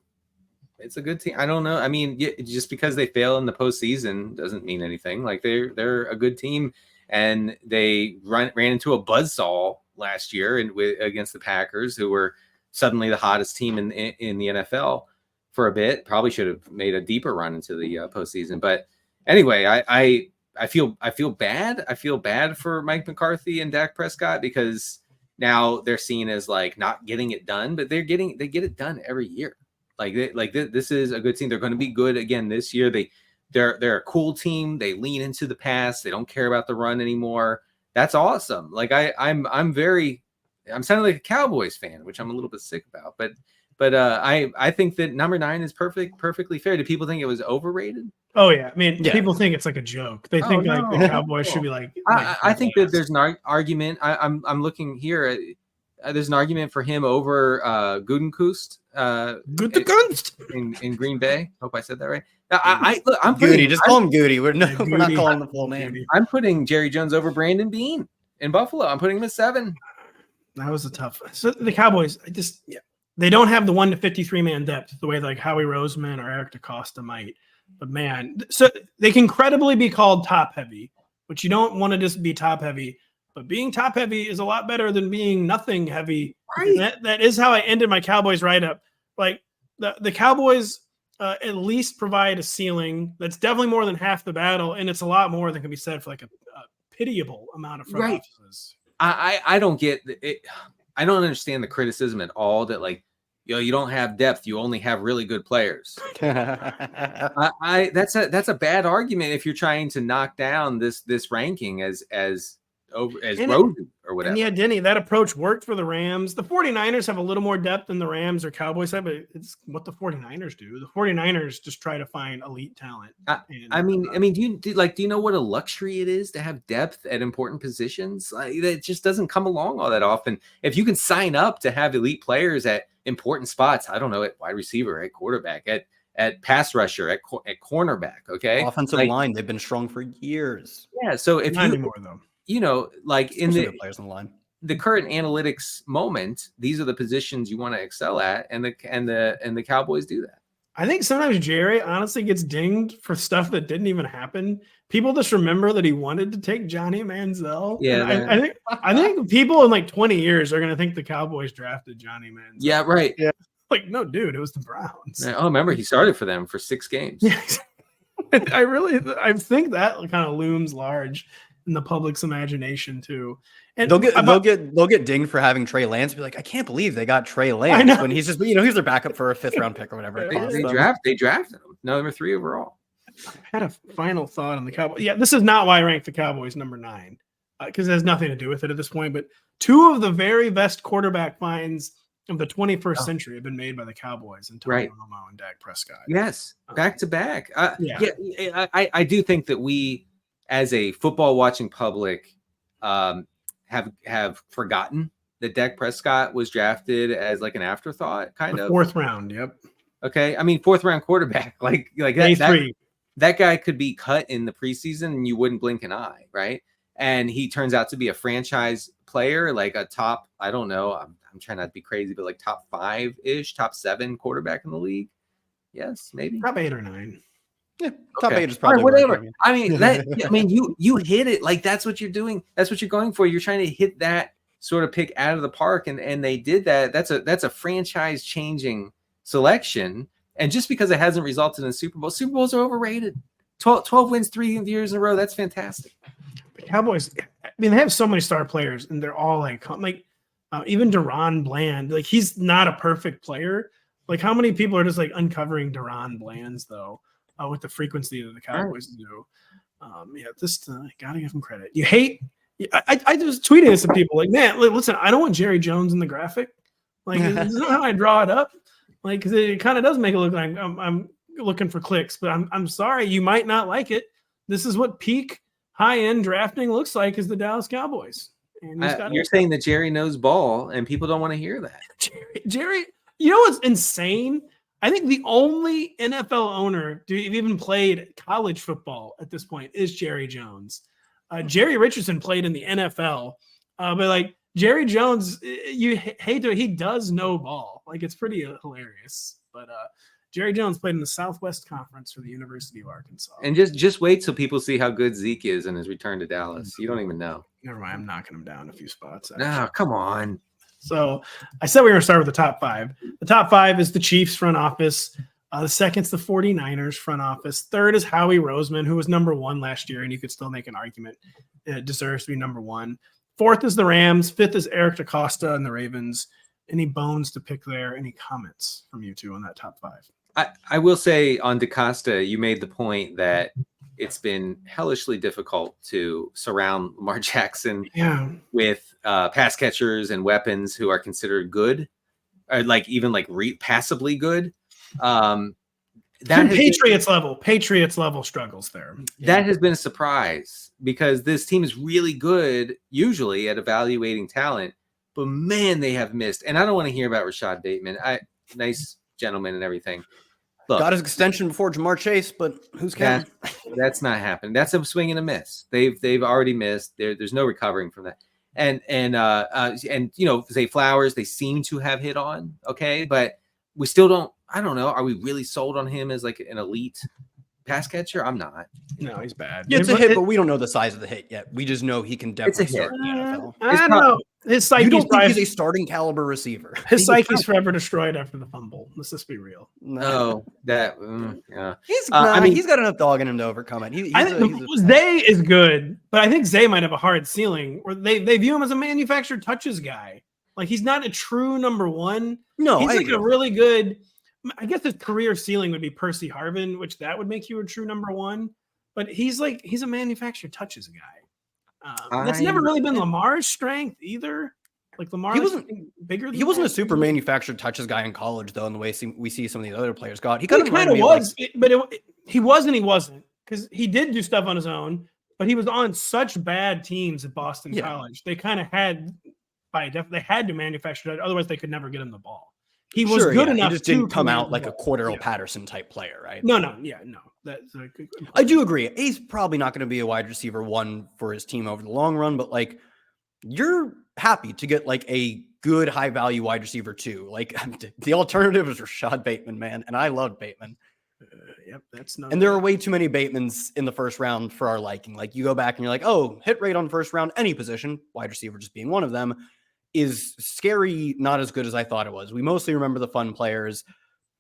It's a good team. I don't know. I mean, just because they fail in the postseason doesn't mean anything. Like they're a good team, and they ran into a buzzsaw last year against the Packers, who were suddenly the hottest team in the NFL for a bit. Probably should have made a deeper run into the postseason, but anyway, I feel bad. I feel bad for Mike McCarthy and Dak Prescott because now they're seen as like not getting it done, but they get it done every year. This is a good team. They're going to be good again this year. They're a cool team. They lean into the pass. They don't care about the run anymore. That's awesome. Like I'm sounding like a Cowboys fan, which I'm a little bit sick about, but I think that number 9 is perfectly fair. Do people think it was overrated? Oh yeah, I mean, people think it's like a joke. They think like the Cowboys should be like. I think that there's an argument. I'm looking here. There's an argument for him over Gutekunst. In Green Bay. Hope I said that right. I'm Goody. Just call him Goody. We're not calling the full name. I'm putting Jerry Jones over Brandon Beane in Buffalo. I'm putting him at 7. That was a tough. So the Cowboys, they don't have the 1 to 53 man depth the way like Howie Roseman or Eric DeCosta might. But man, so they can credibly be called top heavy, but you don't want to just be top heavy. But being top heavy is a lot better than being nothing heavy. Right. That is how I ended my Cowboys write up. Like the Cowboys at least provide a ceiling that's definitely more than half the battle, and it's a lot more than can be said for like a pitiable amount of front offices. I don't get it. I don't understand the criticism at all that like, you don't have depth. You only have really good players. That's a bad argument if you're trying to knock down this ranking as Rosen or whatever. And yeah, Denny, that approach worked for the Rams. The 49ers have a little more depth than the Rams or Cowboys have, but it's what the 49ers do. The 49ers just try to find elite talent. I mean, do you know what a luxury it is to have depth at important positions? Like, it just doesn't come along all that often. If you can sign up to have elite players at important spots, I don't know, at wide receiver, at quarterback, at pass rusher, at cornerback, okay? Offensive line, they've been strong for years. Yeah, so if not anymore though. Like in the players on the line, the current analytics moment, these are the positions you want to excel at, and the Cowboys do that. I think sometimes Jerry honestly gets dinged for stuff that didn't even happen. People just remember that he wanted to take Johnny Manziel. Yeah, and I think people in like 20 years are going to think the Cowboys drafted Johnny Manziel. Yeah, right. Yeah. Like, no, dude, it was the Browns. Oh, remember, he started for them for 6 games. Yeah. I think that kind of looms large in the public's imagination too. And they'll get dinged for having Trey Lance. Be like, I can't believe they got Trey Lance when he's just he's their backup for a 5th round pick or whatever. They drafted him. Number 3 overall. I had a final thought on the Cowboys. Yeah, this is not why I ranked the Cowboys number 9 because it has nothing to do with it at this point. But 2 of the very best quarterback finds of the 21st century have been made by the Cowboys, and Tony Romo and Dak Prescott. Yes, back to back. I do think that we, as a football watching public, have forgotten that Dak Prescott was drafted as like an afterthought, kind of 4th round. Yep. Okay, I mean 4th round quarterback, like that guy could be cut in the preseason and you wouldn't blink an eye, right? And he turns out to be a franchise player, like a top, I don't know, I'm trying not to be crazy, but like top 5-ish, top 7 quarterback in the league. Yes, maybe top 8 or 9. Yeah, top 8 is probably whatever. I mean, you hit it. Like that's what you're doing. That's what you're going for. You're trying to hit that sort of pick out of the park, and they did that. That's a franchise changing selection. And just because it hasn't resulted in Super Bowls are overrated. 12 wins 3 years in a row. That's fantastic. The Cowboys, I mean, they have so many star players, and they're all like even Deron Bland. Like he's not a perfect player. Like how many people are just like uncovering Deron Blands though, with the frequency that the Cowboys do. Gotta give him credit. You hate. I just tweeted this to people like, man, listen, I don't want Jerry Jones in the graphic. Like this is not how I draw it up. Like, because it kind of does make it look like I'm looking for clicks, but I'm sorry, you might not like it. This is what peak high-end drafting looks like is the Dallas Cowboys. And you're saying that Jerry knows ball, and people don't want to hear that. Jerry, you know what's insane? I think the only NFL owner to have even played college football at this point is Jerry Jones. Jerry Richardson played in the NFL, but like Jerry Jones, you hate to, he does know ball. Like it's pretty hilarious. But Jerry Jones played in the Southwest Conference for the University of Arkansas. And just wait till people see how good Zeke is in his return to Dallas. You don't even know. Never mind, I'm knocking him down a few spots. No, come on. So I said we were going to start with the top 5. The top 5 is the Chiefs front office. The second's the 49ers front office. Third is Howie Roseman, who was number 1 last year, and you could still make an argument it deserves to be number 1. Fourth is the Rams. Fifth is Eric DaCosta and the Ravens. Any bones to pick there? Any comments from you two on that top 5? I will say on DaCosta, you made the point that it's been hellishly difficult to surround Lamar Jackson with pass catchers and weapons who are considered good, or passably good. Patriots level struggles there. That has been a surprise because this team is really good usually at evaluating talent, but man, they have missed. And I don't want to hear about Rashad Bateman. Nice gentleman and everything. Look, got his extension before Jamar Chase, but who's counting? That's not happening. That's a swing and a miss. They've already missed. There's no recovering from that. And Zay Flowers, they seem to have hit on, okay, but we still don't. I don't know. Are we really sold on him as like an elite pass catcher? I'm not. No, he's bad. Yeah, it's a hit, but we don't know the size of the hit yet. We just know he can definitely start in the NFL. I don't know. His psyche's you don't think he's a starting caliber receiver. His psyche's forever destroyed after the fumble. Let's just be real. No, yeah. He's got enough dog in him to overcome it. I think Zay is good, but I think Zay might have a hard ceiling, or they view him as a manufactured touches guy. Like he's not a true number 1. No, he's like a really good. I guess his career ceiling would be Percy Harvin, which that would make you a true number 1. But he's a manufactured touches guy. That's never really been Lamar's strength either. Like Lamar, he wasn't bigger. Than he wasn't a super manufactured touches guy in college, though. In the way we see some of these other players got, he kind of was, but he was and he wasn't, because he did do stuff on his own. But he was on such bad teams at Boston College. They kind of had they had to manufacture that, otherwise they could never get him the ball. He was good enough. He just didn't come out like a Cordero Patterson type player, right? No. That's I do agree. He's probably not going to be a wide receiver 1 for his team over the long run, but like you're happy to get like a good high value wide receiver too. Like the alternative is Rashad Bateman, man. And I loved Bateman. Yep, that's no. And there are way too many Batemans in the first round for our liking. Like you go back and you're like, oh, hit rate on first round, any position, wide receiver just being one of them, is scary, not as good as I thought it was. We mostly remember the fun players.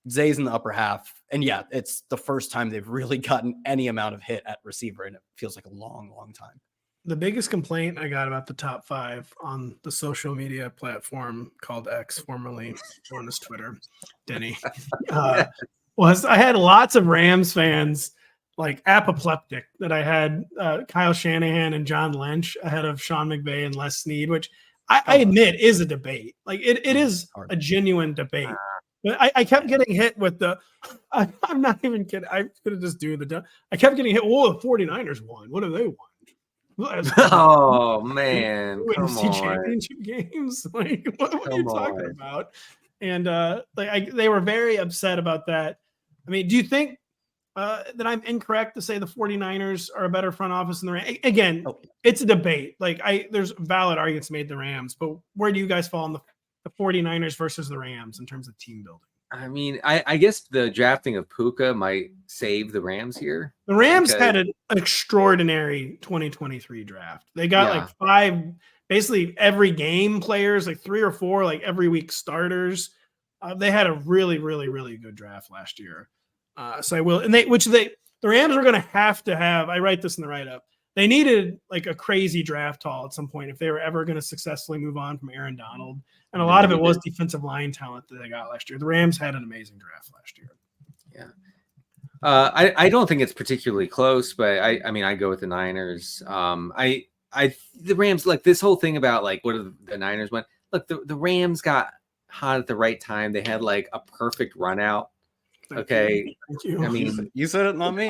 Zay's in the upper half. And yeah, it's the first time they've really gotten any amount of hit at receiver, and it feels like a long, long time. The biggest complaint I got about the top 5 on the social media platform called X, formerly known as Twitter, Denny, was I had lots of Rams fans like apoplectic that I had Kyle Shanahan and John Lynch ahead of Sean McVay and Les Snead, which I admit is a debate. Like it is a genuine debate. But I kept getting hit with I'm not even kidding. I'm going to just do I kept getting hit. Oh, the 49ers won. What have they won? Oh, man. Come on. Championship games? Like, what are you talking about? And they were very upset about that. I mean, do you think that I'm incorrect to say the 49ers are a better front office than the Rams? Again, it's a debate. Like there's valid arguments made the Rams, but where do you guys fall on the 49ers versus the Rams in terms of team building? I mean, I guess the drafting of Puka might save the Rams here. The Rams had an extraordinary 2023 draft. They got like 5, basically every game players, like 3 or 4, like every week starters. They had a really, really, really good draft last year. So I will, and the Rams were going to have, I write this in the write-up. They needed like a crazy draft haul at some point if they were ever going to successfully move on from Aaron Donald. And a lot of it was defensive line talent that they got last year. The Rams had an amazing draft last year. Yeah. I don't think it's particularly close, but I mean, I go with the Niners. The Rams, like this whole thing about like, what are the Niners went? Look, the Rams got hot at the right time. They had like a perfect run out. Okay. Thank you. I mean, you said it, not me.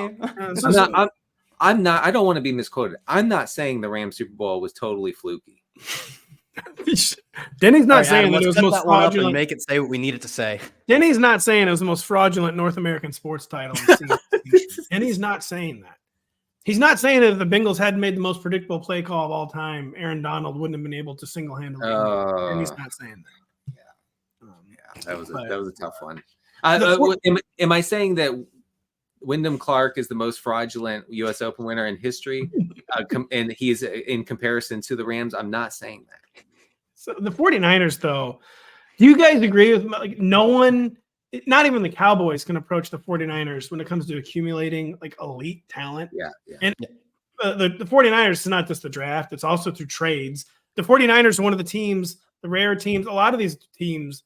I'm not, I don't want to be misquoted. I'm not saying the Rams Super Bowl was totally fluky. Denny's not saying that it was the most fraudulent. And make it say what we need it to say. Denny's not saying it was the most fraudulent North American sports title. Denny's not saying that. He's not saying that if the Bengals hadn't made the most predictable play call of all time, Aaron Donald wouldn't have been able to single-handedly. Denny's not saying that. Yeah, that was a tough one. Am I saying that Wyndham Clark is the most fraudulent U.S. Open winner in history, and he is in comparison to the Rams? I'm not saying that. So the 49ers, though, do you guys agree with like no one, not even the Cowboys, can approach the 49ers when it comes to accumulating like elite talent? Yeah. And the 49ers is not just the draft, it's also through trades. The 49ers are one of the teams, the rare teams, a lot of these teams,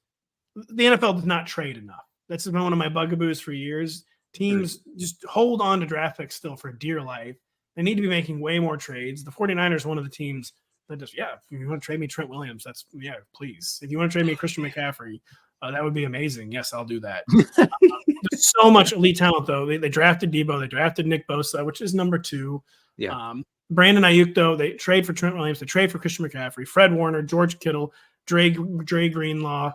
the NFL does not trade enough. That's been one of my bugaboos for years. Teams just hold on to draft picks still for dear life. They need to be making way more trades. The 49ers are one of the teams that just, if you want to trade me Trent Williams, please. If you want to trade me Christian McCaffrey, that would be amazing. Yes, I'll do that. There's so much elite talent, though. They drafted Debo. They drafted Nick Bosa, which is number 2. Yeah. Brandon Ayuk, though, they trade for Trent Williams. They trade for Christian McCaffrey, Fred Warner, George Kittle, Dre Greenlaw.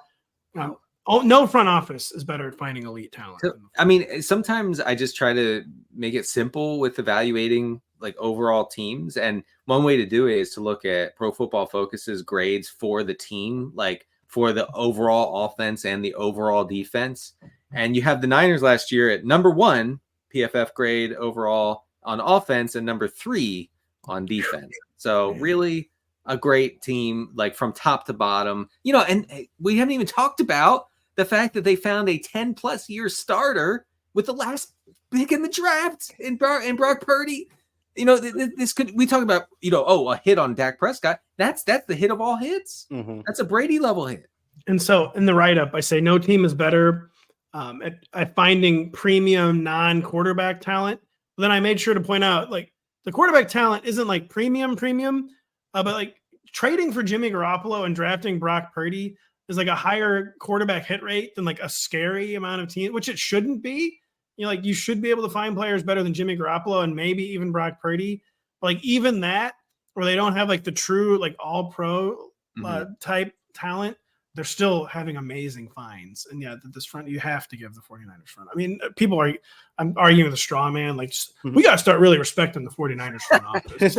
No front office is better at finding elite talent. So, I mean, sometimes I just try to make it simple with evaluating like overall teams. And one way to do it is to look at Pro Football Focus's grades for the team, like for the overall offense and the overall defense. And you have the Niners last year at number 1 PFF grade overall on offense and number 3 on defense. So really a great team, like from top to bottom, and we haven't even talked about the fact that they found a 10+ year starter with the last pick in the draft in Brock Purdy. This could, we talk about, a hit on Dak Prescott. That's the hit of all hits. Mm-hmm. That's a Brady level hit. And so in the write-up, I say no team is better at finding premium non-quarterback talent. But then I made sure to point out, like, the quarterback talent isn't like premium, but like trading for Jimmy Garoppolo and drafting Brock Purdy is like a higher quarterback hit rate than like a scary amount of teams, which it shouldn't be. You should be able to find players better than Jimmy Garoppolo and maybe even Brock Purdy. But like even that, where they don't have like the true like all pro type talent, they're still having amazing finds. And this front, you have to give the 49ers front. I mean, I'm arguing with a straw man. Like we got to start really respecting the 49ers front office.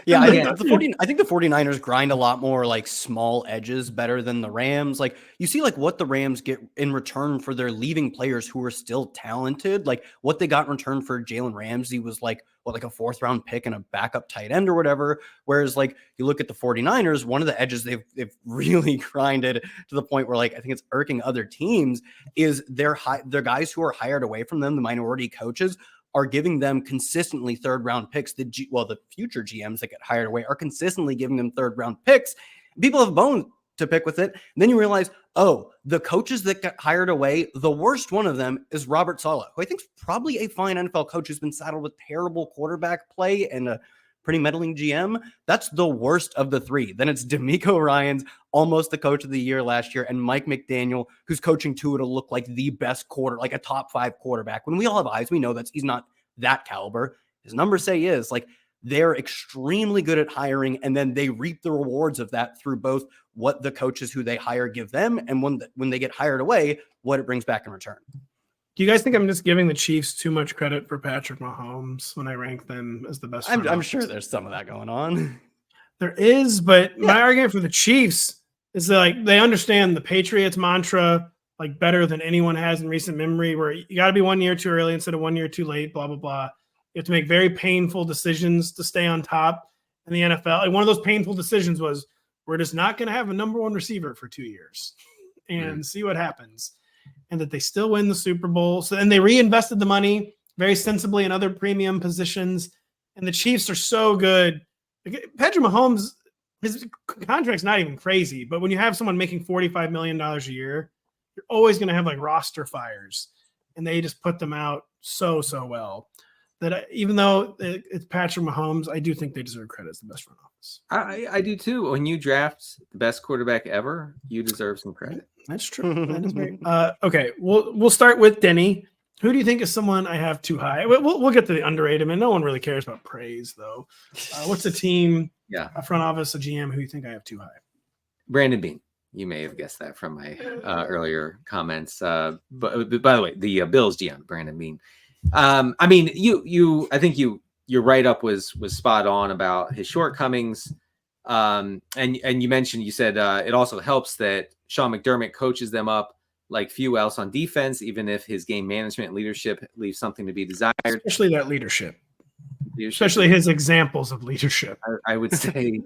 Yeah, I think the 49ers grind a lot more like small edges better than the Rams. Like you see like what the Rams get in return for their leaving players who are still talented. Like what they got in return for Jalen Ramsey was like a 4th round pick and a backup tight end or whatever. Whereas like you look at the 49ers, one of the edges they've really grinded to the point where like I think it's irking other teams is their guys who are hired away from them, the minority coaches, are giving them consistently 3rd round picks. The future GMs that get hired away are consistently giving them 3rd round picks. People have a bone to pick with it. And then you realize, oh, the coaches that got hired away, the worst one of them is Robert Saleh, who I think is probably a fine NFL coach who's been saddled with terrible quarterback play and a pretty meddling GM. That's the worst of the 3. Then it's DeMeco Ryans, almost the coach of the year last year, and Mike McDaniel, who's coaching Tua to look like the best like a top 5 quarterback. When we all have eyes, we know he's not that caliber. His numbers say he is. Like they're extremely good at hiring, and then they reap the rewards of that through both what the coaches who they hire give them, and when they get hired away, what it brings back in return. Do you guys think I'm just giving the Chiefs too much credit for Patrick Mahomes when I rank them as the best? I'm sure there's some of that going on. There is, but my argument for the Chiefs is that like they understand the Patriots mantra like better than anyone has in recent memory, where you got to be 1 year too early instead of 1 year too late, blah, blah, blah. You have to make very painful decisions to stay on top in the NFL. And one of those painful decisions was we're just not going to have a number 1 receiver for 2 years and see what happens. And that they still win the Super Bowl. So then they reinvested the money very sensibly in other premium positions. And the Chiefs are so good. Patrick Mahomes, his contract's not even crazy, but when you have someone making $45 million a year, you're always going to have like roster fires. And they just put them out so well that even though it's Patrick Mahomes, I do think they deserve credit as the best front office. I do too. When you draft the best quarterback ever, you deserve some credit. That's true. That is very okay. We'll start with Denny. Who do you think is someone I have too high? We'll get to the underrated. I mean, no one really cares about praise though. What's a team? Yeah, a front office, a GM. Who you think I have too high? Brandon Beane. You may have guessed that from my earlier comments. But by the way, the Bills GM, Brandon Beane. I mean, I think your write-up was spot on about his shortcomings. And you said it also helps that Sean McDermott coaches them up like few else on defense, even if his game management and leadership leaves something to be desired. Especially that leadership. Especially his examples of leadership. I would say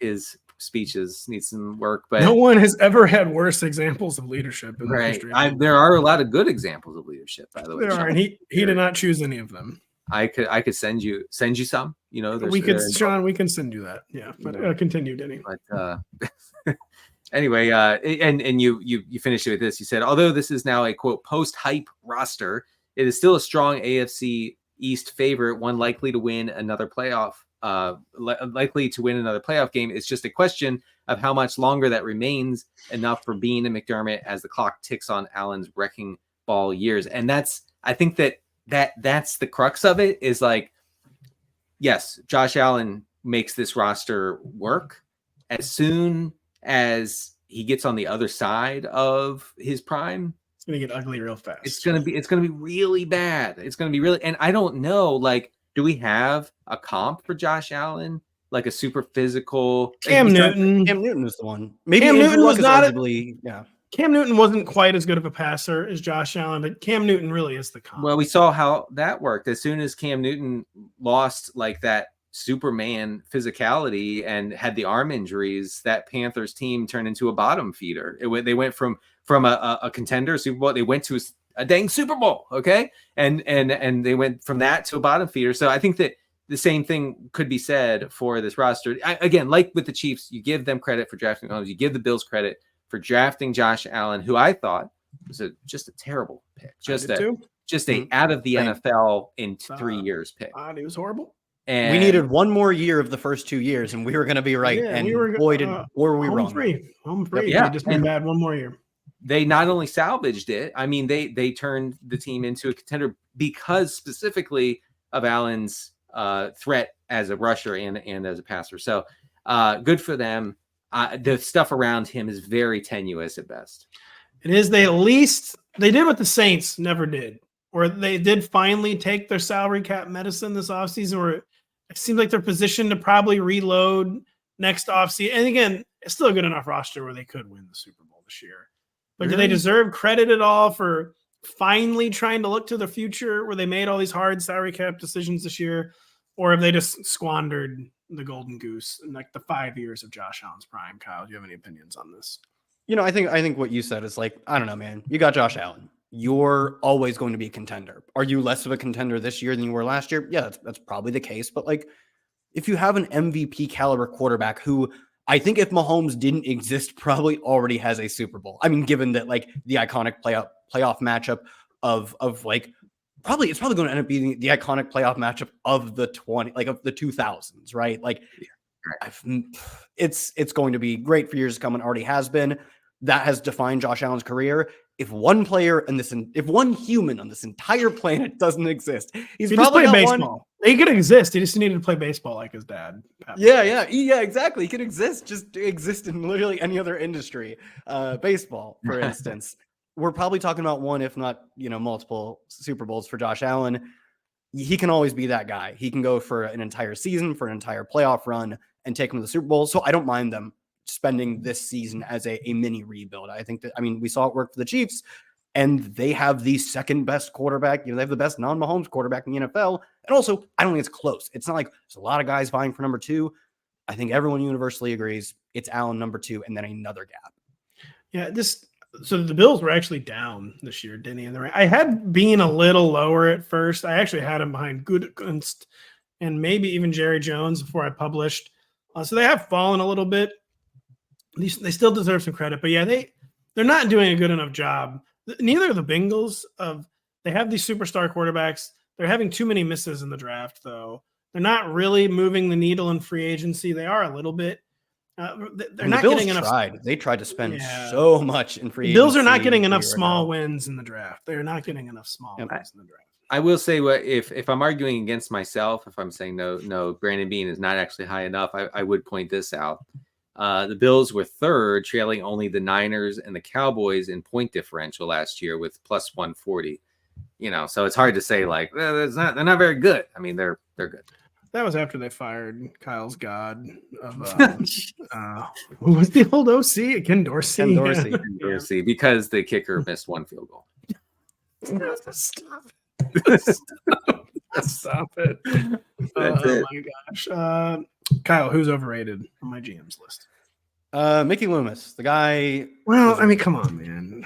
his speeches need some work, but no one has ever had worse examples of leadership in history. There are a lot of good examples of leadership, by the way. There are, and he did not choose any of them. I could send you some. You know, we can send you that. Yeah, but continue, Denny. But anyway, and you finished it with this. You said, although this is now a quote post-hype roster, it is still a strong AFC East favorite, one likely to win another playoff. Likely to win another playoff game. It's just a question of how much longer that remains enough for Beane and McDermott as the clock ticks on Allen's wrecking ball years. And I think that's the crux of it is like, yes, Josh Allen makes this roster work. As soon as he gets on the other side of his prime, it's going to get ugly real fast. It's going to be really bad. It's going to be really, and I don't know, like, do we have a comp for Josh Allen? Like a super physical Cam Newton. Cam Newton is the one. Maybe Cam Newton was not yeah. Cam Newton wasn't quite as good of a passer as Josh Allen, but Cam Newton really is the comp. Well, we saw how that worked. As soon as Cam Newton lost like that Superman physicality and had the arm injuries, that Panthers team turned into a bottom feeder. They went from a contender Super Bowl. They went to a dang Super Bowl. Okay. And they went from that to a bottom feeder. So I think that the same thing could be said for this roster. Again, like with the Chiefs, you give them credit for drafting Mahomes. You give the Bills credit for drafting Josh Allen, who I thought was just a terrible pick. Just a out of the NFL in 3 years pick. He was horrible. And we needed one more year of the first 2 years, and we were going to be right. Yeah, and were we wrong? Home free. Yeah, just been bad one more year. They not only salvaged it, I mean, they turned the team into a contender because specifically of Allen's threat as a rusher and as a passer. So good for them. The stuff around him is very tenuous at best. It is. They did what the Saints never did, where they did finally take their salary cap medicine this offseason, where it seems like they're positioned to probably reload next offseason. And again, it's still a good enough roster where they could win the Super Bowl this year. But do they deserve credit at all for finally trying to look to the future where they made all these hard salary cap decisions this year? Or have they just squandered the golden goose in like the 5 years of Josh Allen's prime? Kyle, do you have any opinions on this? I think what you said is like, I don't know, man. You got Josh Allen. You're always going to be a contender. Are you less of a contender this year than you were last year? Yeah, that's probably the case. But like, if you have an MVP caliber quarterback who I think if Mahomes didn't exist, probably already has a Super Bowl. I mean, given that like the iconic playoff matchup of like it's probably going to end up being the iconic playoff matchup of the 2000s, right? Like it's going to be great for years to come and already has been. That has defined Josh Allen's career. If one player and if one human on this entire planet doesn't exist, he's probably just play baseball. He could exist. He just needed to play baseball like his dad. Yeah, exactly. He could exist in literally any other industry. Baseball, for instance. We're probably talking about one, if not, multiple Super Bowls for Josh Allen. He can always be that guy. He can go for an entire season, for an entire playoff run, and take him to the Super Bowl. So I don't mind them spending this season as a mini rebuild. I think that, we saw it work for the Chiefs, and they have the second best quarterback. They have the best non-Mahomes quarterback in the NFL. And also, I don't think it's close. It's not like there's a lot of guys vying for number 2. I think everyone universally agrees it's Allen number 2 and then another gap. Yeah, so the Bills were actually down this year, Denny. And I had Beane a little lower at first. I actually had him behind Gutekunst and maybe even Jerry Jones before I published. So they have fallen a little bit. They still deserve some credit, but yeah, they're not doing a good enough job. Neither are the Bengals. They have these superstar quarterbacks. They're having too many misses in the draft, though. They're not really moving the needle in free agency. They are a little bit. They're not getting enough. They tried to spend so much in free agency. Bills are not getting enough small wins in the draft. They're not getting enough small wins in the draft. I will say, if I'm arguing against myself, if I'm saying no, Brandon Beane is not actually high enough, I would point this out. The Bills were third, trailing only the Niners and the Cowboys in point differential last year with plus 140. So it's hard to say like they're not very good. I mean, they're good. That was after they fired Kyle's god of who was the old OC? Ken Dorsey. Ken Dorsey, because the kicker missed one field goal. Stop it. Stop it. Oh my gosh. Kyle, who's overrated on my GM's list? Mickey Loomis, the guy. Well, come on, man.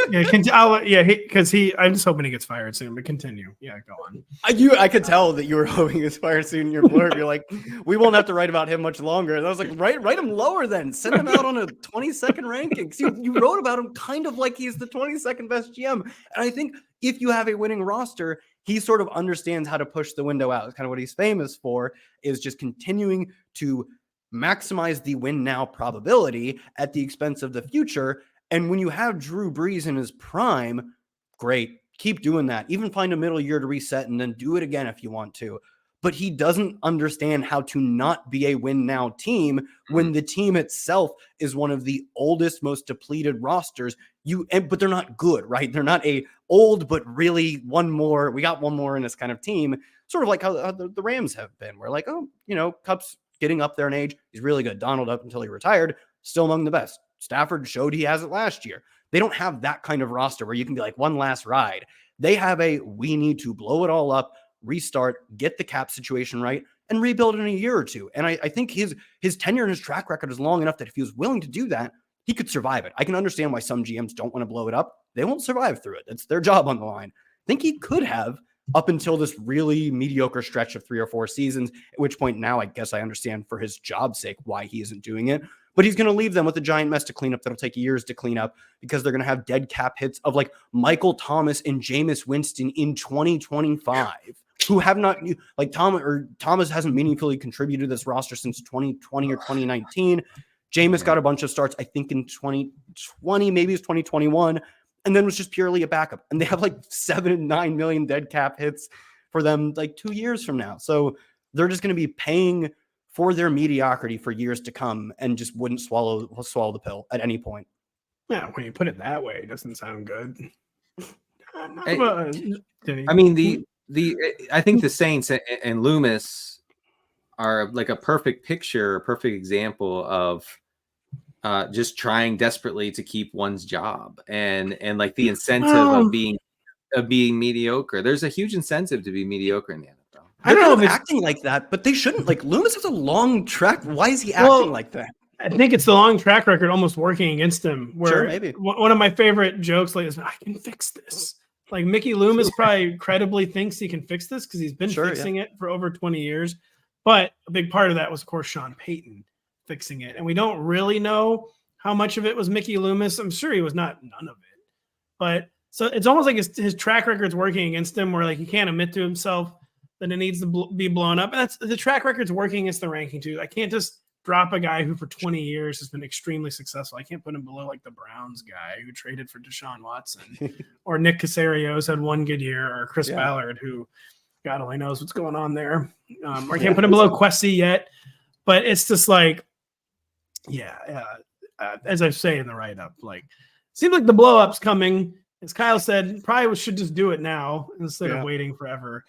Because I'm just hoping he gets fired soon. But continue. Yeah, go on. I could tell that you were hoping he gets fired soon in your blurb. You're like, we won't have to write about him much longer. And I was like, write him lower then. Send him out on a 22nd ranking. You wrote about him kind of like he's the 22nd best GM. And I think if you have a winning roster, he sort of understands how to push the window out. It's kind of what he's famous for, is just continuing to maximize the win now probability at the expense of the future. And when you have Drew Brees in his prime, great, keep doing that. Even find a middle year to reset and then do it again if you want to. But he doesn't understand how to not be a win now team when the team itself is one of the oldest, most depleted rosters. But they're not good, right? They're not a old, but really we got one more in this kind of team, sort of like how the Rams have been. We're like, Cup's getting up there in age. He's really good. Donald, up until he retired, still among the best. Stafford showed he has it last year. They don't have that kind of roster where you can be like one last ride. They have we need to blow it all up, restart, get the cap situation right, and rebuild in a year or two. And I think his tenure and his track record is long enough that if he was willing to do that, he could survive it. I can understand why some GMs don't want to blow it up. They won't survive through it. It's their job on the line. I think he could have up until this really mediocre stretch of 3 or 4 seasons, at which point now I guess I understand for his job's sake why he isn't doing it. But he's going to leave them with a giant mess to clean up that'll take years to clean up because they're going to have dead cap hits of like Michael Thomas and Jameis Winston in 2025, who have not, like Thomas hasn't meaningfully contributed to this roster since 2020 or 2019. Jameis got a bunch of starts, I think in 2020, maybe it's 2021, and then was just purely a backup. And they have like 7 and 9 million dead cap hits for them like 2 years from now. So they're just going to be paying for their mediocrity for years to come and just wouldn't swallow the pill at any point. Yeah, when you put it that way, it doesn't sound good. I think the Saints and Loomis are like a perfect example of just trying desperately to keep one's job and like the incentive of being mediocre. There's a huge incentive to be mediocre in the NFL. I don't know if it's acting like that, but they shouldn't. Like Loomis has a long track. Why is he acting like that? I think it's the long track record almost working against him. Where sure, maybe. One of my favorite jokes like is, I can fix this. Like Mickey Loomis probably credibly thinks he can fix this because he's been fixing it for over 20 years. But a big part of that was, of course, Sean Payton fixing it. And we don't really know how much of it was Mickey Loomis. I'm sure he was not none of it. But so it's almost like his track record's working against him where like he can't admit to himself that it needs to be blown up. And that's the track record's working against the ranking too. I can't just drop a guy who for 20 years has been extremely successful. I can't put him below like the Browns guy who traded for Deshaun Watson or Nick Casario's had one good year or Chris Ballard who God only knows what's going on there. I can't put him below Kwesi yet, but it's just like, as I say in the write-up, like seems like the blow-up's coming. As Kyle said, probably should just do it now instead of waiting forever.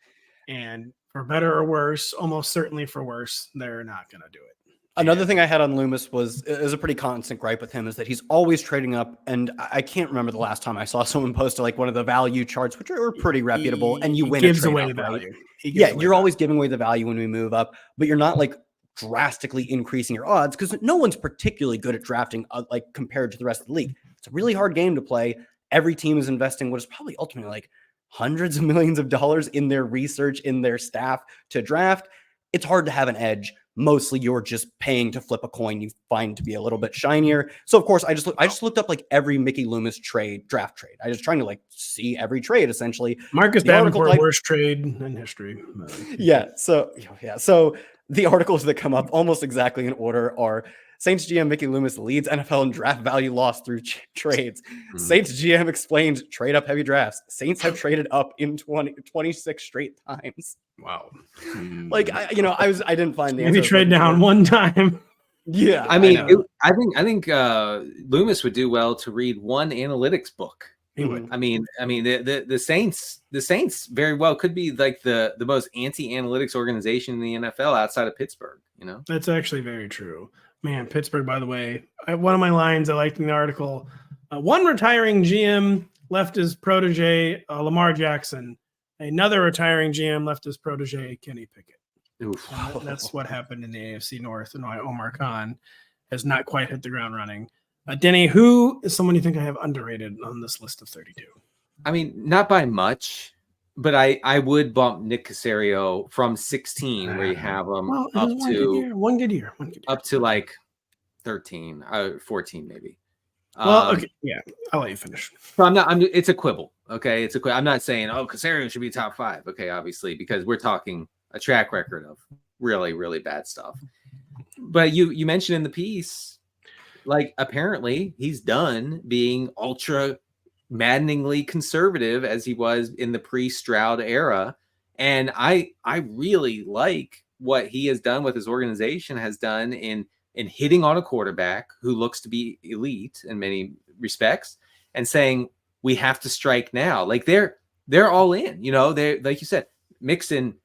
And for better or worse, almost certainly for worse, they're not going to do it. Another thing I had on Loomis was a pretty constant gripe with him is that he's always trading up. And I can't remember the last time I saw someone post like one of the value charts, which are pretty reputable, and you win. Gives away the value. You're always giving away the value when we move up, but you're not like drastically increasing your odds because no one's particularly good at drafting like compared to the rest of the league. It's a really hard game to play. Every team is investing what is probably ultimately like hundreds of millions of dollars in their research, in their staff to draft. It's hard to have an edge. Mostly you're just paying to flip a coin you find to be a little bit shinier. So of course I just looked up like every Mickey Loomis draft trade. I was trying to like see every trade essentially. Marcus Davenport, worst trade in history. So the articles that come up almost exactly in order are Saints GM Mickey Loomis leads NFL in draft value loss through trades. Saints GM explained trade up heavy drafts. Saints have traded up in 26 straight times. Wow. Like I didn't find the maybe trade down one time. Yeah. I mean, I think Loomis would do well to read one analytics book. He would. I mean, the Saints very well could be like the most anti-analytics organization in the NFL outside of Pittsburgh. You know, that's actually very true. Man, Pittsburgh, by the way, one of my lines I liked in the article, one retiring GM left his protege, Lamar Jackson. Another retiring GM left his protege, Kenny Pickett. That's what happened in the AFC North, and why Omar Khan has not quite hit the ground running. Denny, who is someone you think I have underrated on this list of 32? I mean, not by much, but I would bump Nick Caserio from 16, where you have him up to one good year, up to like 13, 14 maybe. Well, okay, yeah, I'll let you finish. So it's a quibble. Okay, it's a quibble. I'm not saying Cesario should be top 5. Okay, obviously, because we're talking a track record of really, really bad stuff. But you mentioned in the piece, like apparently he's done being ultra maddeningly conservative as he was in the pre-Stroud era, and I really like what he has done, what his organization has done in hitting on a quarterback who looks to be elite in many respects and saying we have to strike now. Like they're all in, you know, they're like you said, Mixon,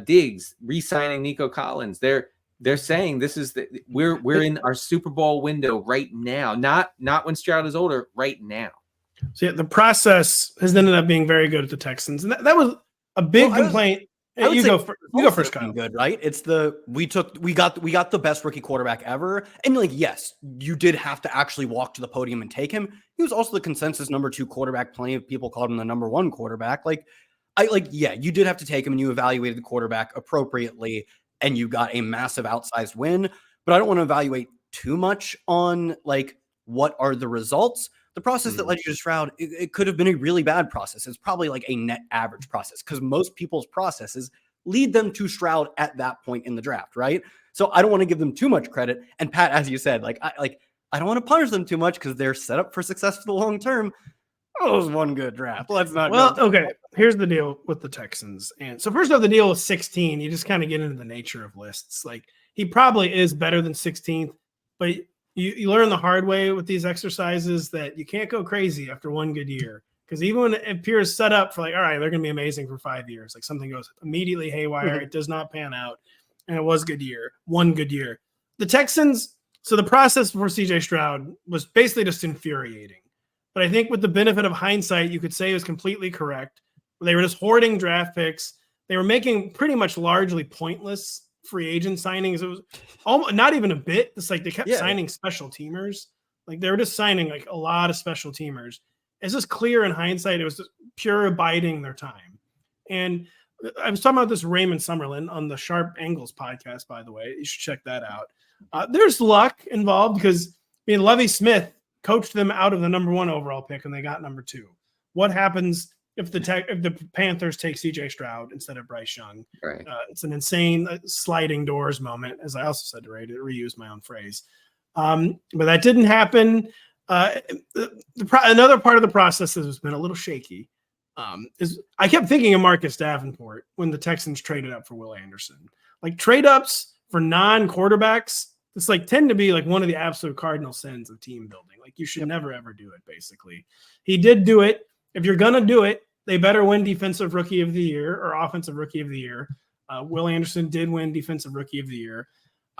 Diggs, re-signing Nico Collins. They're saying this is we're in our Super Bowl window right now, not when Stroud is older, right now. So the process has ended up being very good at the Texans, and that was a big complaint. You go first, Kyle. Good, right? It's we got the best rookie quarterback ever, and like yes, you did have to actually walk to the podium and take him. He was also the consensus number 2 quarterback. Plenty of people called him the number 1 quarterback. You did have to take him, and you evaluated the quarterback appropriately, and you got a massive outsized win. But I don't want to evaluate too much on like what are the results. The process that led you to Stroud, it could have been a really bad process. It's probably like a net average process because most people's processes lead them to Stroud at that point in the draft, right? So I don't want to give them too much credit. And Pat, as you said, I don't want to punish them too much because they're set up for success for the long term. Oh, it was one good draft. Let's not. Well, okay. Here's the deal with the Texans. And so first off, the deal with 16, you just kind of get into the nature of lists. Like he probably is better than 16th, but you learn the hard way with these exercises that you can't go crazy after one good year Because even when it appears set up for like, all right, they're going to be amazing for 5 years, like something goes immediately haywire. It does not pan out. And it was one good year. The Texans, so the process for CJ Stroud was basically just infuriating. But I think with the benefit of hindsight, you could say it was completely correct. They were just hoarding draft picks. They were making pretty much largely pointless free agent signings. It was almost not even a bit. It's like they kept signing special teamers. Like they were just signing like a lot of special teamers. It's just clear in hindsight. It was just pure biding their time. And I was talking about this Raymond Summerlin on the Sharp Angles podcast, by the way. You should check that out. There's luck involved because Lovie Smith coached them out of the number 1 overall pick and they got number 2. What happens if the Panthers take CJ Stroud instead of Bryce Young? Right. It's an insane sliding doors moment, as I also said to reuse my own phrase. But that didn't happen. Another part of the process that has been a little shaky is I kept thinking of Marcus Davenport when the Texans traded up for Will Anderson. Like trade ups for non-quarterbacks, it's like tend to be like one of the absolute cardinal sins of team building. Like you should never, ever do it, basically. He did do it. If you're going to do it, they better win Defensive Rookie of the Year or Offensive Rookie of the Year. Will Anderson did win Defensive Rookie of the Year.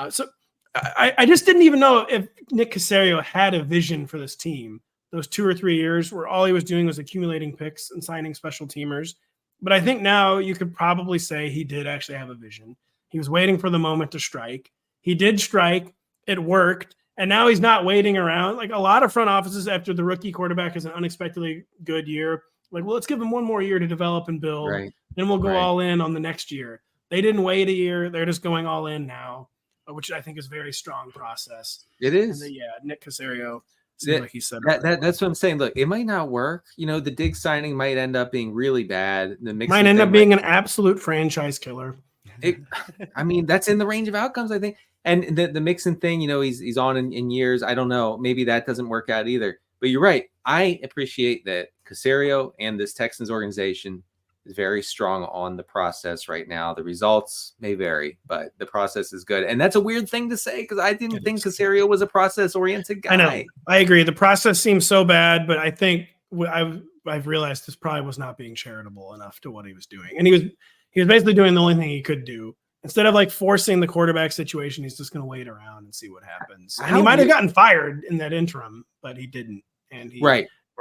So I just didn't even know if Nick Caserio had a vision for this team those 2 or 3 years where all he was doing was accumulating picks and signing special teamers. But I think now you could probably say he did actually have a vision. He was waiting for the moment to strike. He did strike. It worked. And now he's not waiting around. Like a lot of front offices after the rookie quarterback has an unexpectedly good year, like, well, let's give him one more year to develop and build. Right. Then we'll go all in on the next year. They didn't wait a year. They're just going all in now, which I think is a very strong process. It is. And Nick Caserio. Like he said that's what I'm saying. Look, it might not work. The Diggs signing might end up being really bad. The Mixon might end up being an absolute franchise killer. That's in the range of outcomes, I think. And the Mixon thing, he's on in years. I don't know. Maybe that doesn't work out either. But you're right. I appreciate that Cesario and this Texans organization is very strong on the process right now. The results may vary, but the process is good. And that's a weird thing to say because I didn't think Cesario was a process-oriented guy. I know. I agree. The process seems so bad, but I think I've realized this probably was not being charitable enough to what he was doing. And he was basically doing the only thing he could do. Instead of like forcing the quarterback situation, he's just going to wait around and see what happens. And he might have gotten fired in that interim, but he didn't. And he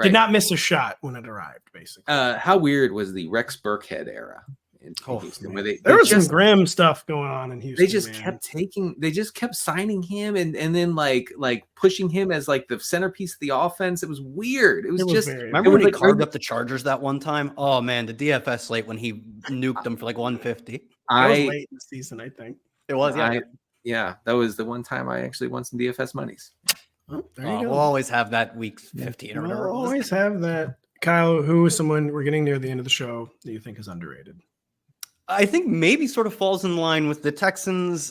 did not miss a shot when it arrived, basically. How weird was the Rex Burkhead era in Houston? Where there was some grim stuff going on in Houston. They just kept signing him and then like pushing him as like the centerpiece of the offense. It was weird. Remember when he carved up the Chargers that one time? Oh man, the DFS slate when he nuked them for like 150. It was late in the season, I think. It was, yeah. That was the one time I actually won some DFS monies. Oh, there you go. We'll always have that week 15 or whatever. We'll always have that. Kyle, who is someone we're getting near the end of the show that you think is underrated? I think maybe sort of falls in line with the Texans.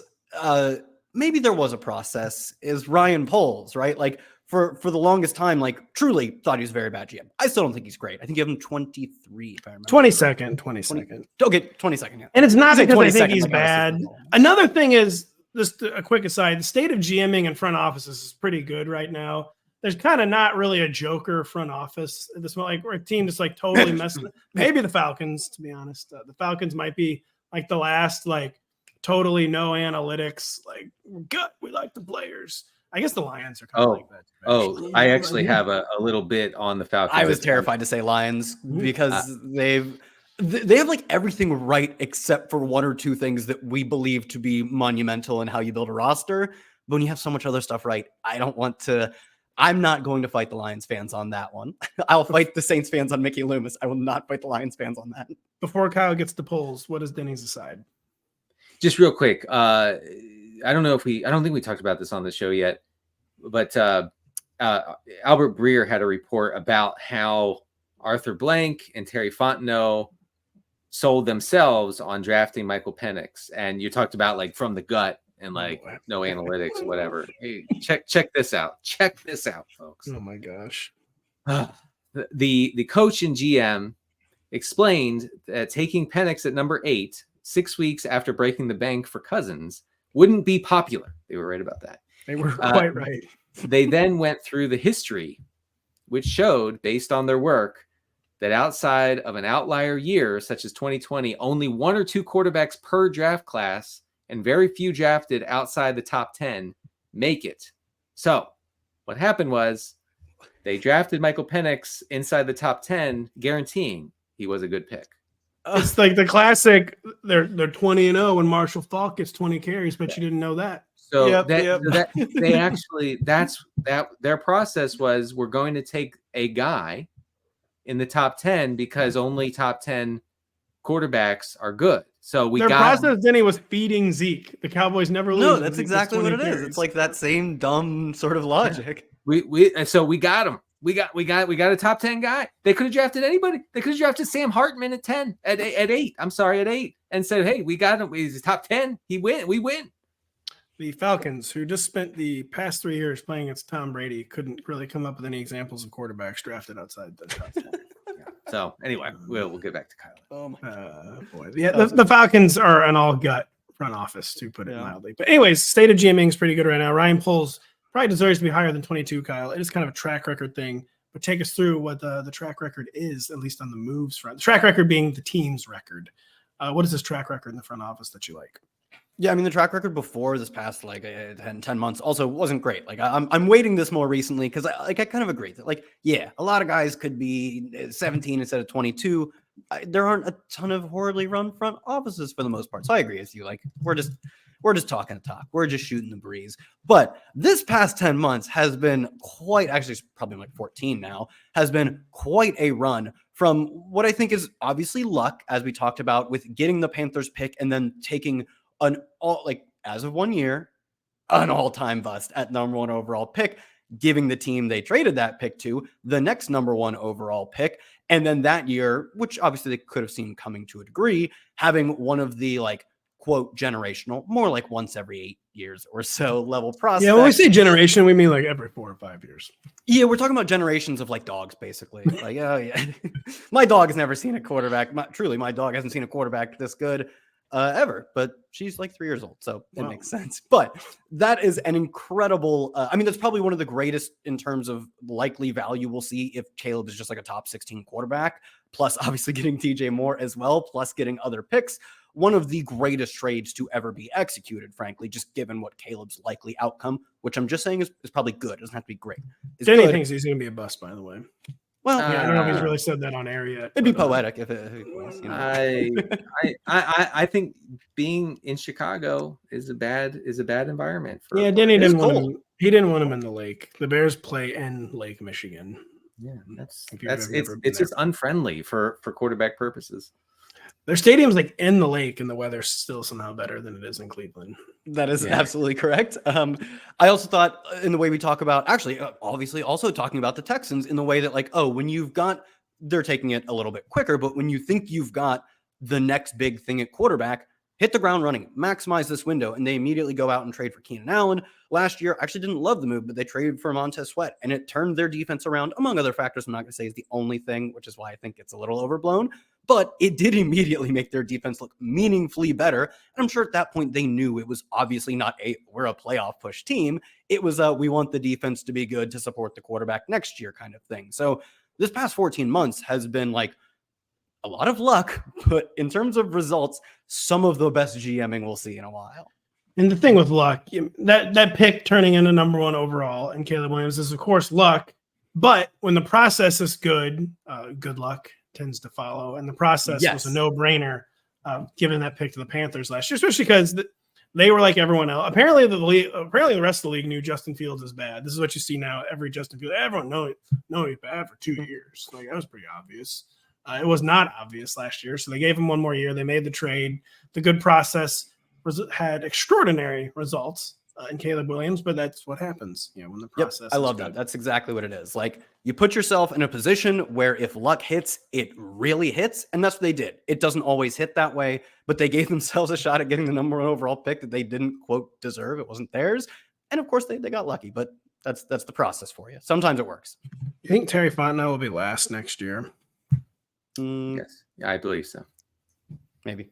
Maybe there was a process. Is Ryan Poles, right? Like for the longest time, like truly thought he was a very bad GM. I still don't think he's great. I think you have him 23, if I remember. 22nd. Okay, 22nd. Yeah. And it's not because I think he's bad. Another thing is, just a quick aside, the state of GMing in front offices is pretty good right now. There's kind of not really a joker front office. This like we're a team just like totally messing. Maybe the Falcons, to be honest. The Falcons might be like the last like totally no analytics. Like we're good. We like the players. I guess the Lions are kind of like that. I actually have a little bit on the Falcons. I was terrified to say Lions because they have like everything right except for one or two things that we believe to be monumental in how you build a roster. But when you have so much other stuff right, I'm not going to fight the Lions fans on that one. I'll fight the Saints fans on Mickey Loomis. I will not fight the Lions fans on that. Before Kyle gets the polls, what is Denny's aside? Just real quick. I don't think we talked about this on the show yet, but Albert Breer had a report about how Arthur Blank and Terry Fontenot sold themselves on drafting Michael Penix. And you talked about like from the gut and like no analytics, whatever. Hey, check this out. Check this out, folks. Oh my gosh. The coach and GM explained that taking Penix at number 8, 6 weeks after breaking the bank for Cousins wouldn't be popular. They were right about that. They were quite right. They then went through the history, which showed, based on their work, that outside of an outlier year, such as 2020, only 1 or 2 quarterbacks per draft class and very few drafted outside the top 10 make it. So what happened was they drafted Michael Penix inside the top 10, guaranteeing he was a good pick. It's like the classic. They're 20-0 when Marshall Faulk gets 20 carries, but you didn't know that. So they actually their process was, we're going to take a guy in the top 10 because only top 10 quarterbacks are good. So their process, Denny, was feeding Zeke. The Cowboys never lose. No, that's exactly what it is. It's like that same dumb sort of logic. So we got him. We got a top 10 guy. They could have drafted anybody. They could have drafted Sam Hartman at 10, at 8. I'm sorry, at 8, and said, hey, we got him. He's top 10. We win. The Falcons, who just spent the past 3 years playing against Tom Brady, couldn't really come up with any examples of quarterbacks drafted outside the top 10. So anyway, we'll get back to Kyle. Oh my boy. Yeah, the Falcons are an all gut front office, to put it mildly. But anyways, state of GMing is pretty good right now. Ryan Poles probably deserves to be higher than 22, Kyle. It is kind of a track record thing, but take us through what the track record is, at least on the moves front. The track record being the team's record. What is this track record in the front office that you like? Yeah, I mean, the track record before this past 10 months also wasn't great. Like I'm waiting this more recently because I kind of agree that a lot of guys could be 17 instead of 22. There aren't a ton of horribly run front offices for the most part. So I agree with you. Like we're just talking to talk. We're just shooting the breeze. But this past 10 months has been actually it's probably like 14 now, has been quite a run from what I think is obviously luck, as we talked about, with getting the Panthers pick and then taking as of 1 year, an all-time bust at number 1 overall pick, giving the team they traded that pick to the next number 1 overall pick. And then that year, which obviously they could have seen coming to a degree, having one of the quote generational, more like once every 8 years or so level process. Yeah, when we say generation, we mean like every 4 or 5 years. Yeah, we're talking about generations of dogs, basically. My dog has never seen a quarterback. My dog hasn't seen a quarterback this good ever, but she's 3 years old, so it makes sense. But that is an incredible, that's probably one of the greatest in terms of likely value we'll see if Caleb is just a top 16 quarterback, plus obviously getting DJ Moore as well, plus getting other picks. One of the greatest trades to ever be executed, frankly, just given what Caleb's likely outcome, which I'm just saying is probably good. It doesn't have to be great. Denny thinks he's going to be a bust, by the way. Well, I don't know if he's really said that on air yet. It'd be poetic if it was. I think being in Chicago is a bad environment. Denny didn't want him. He didn't want him in the lake. The Bears play in Lake Michigan. Yeah, it's just unfriendly for quarterback purposes. Their stadium's in the lake, and the weather's still somehow better than it is in Cleveland. That is absolutely correct. I also thought in the way we talk about, obviously also talking about the Texans in the way that when you've got, they're taking it a little bit quicker, but when you think you've got the next big thing at quarterback, hit the ground running, maximize this window, and they immediately go out and trade for Keenan Allen. Last year, I actually didn't love the move, but they traded for Montez Sweat, and it turned their defense around, among other factors. I'm not going to say is the only thing, which is why I think it's a little overblown, but it did immediately make their defense look meaningfully better. And I'm sure at that point they knew it was obviously not we're a playoff push team. It was we want the defense to be good to support the quarterback next year kind of thing. So this past 14 months has been a lot of luck, but in terms of results, some of the best GMing we'll see in a while. And the thing with luck, that pick turning into number 1 overall and Caleb Williams is, of course, luck. But when the process is good, good luck tends to follow. And the process was a no-brainer, giving that pick to the Panthers last year, especially because they were like everyone else. Apparently, the rest of the league knew Justin Fields is bad. This is what you see now. Every Justin Fields, everyone know he's bad for 2 years. That was pretty obvious. It was not obvious last year, so they gave him 1 more year. They made the trade. The good process had extraordinary results in Caleb Williams, but that's what happens, when the process. I love that. That's exactly what it is. You put yourself in a position where if luck hits, it really hits, and that's what they did. It doesn't always hit that way, but they gave themselves a shot at getting the number 1 overall pick that they didn't quote deserve. It wasn't theirs, and of course they got lucky. But that's the process for you. Sometimes it works. You think Terry Fontenot will be last next year? Yes, I believe so. Maybe.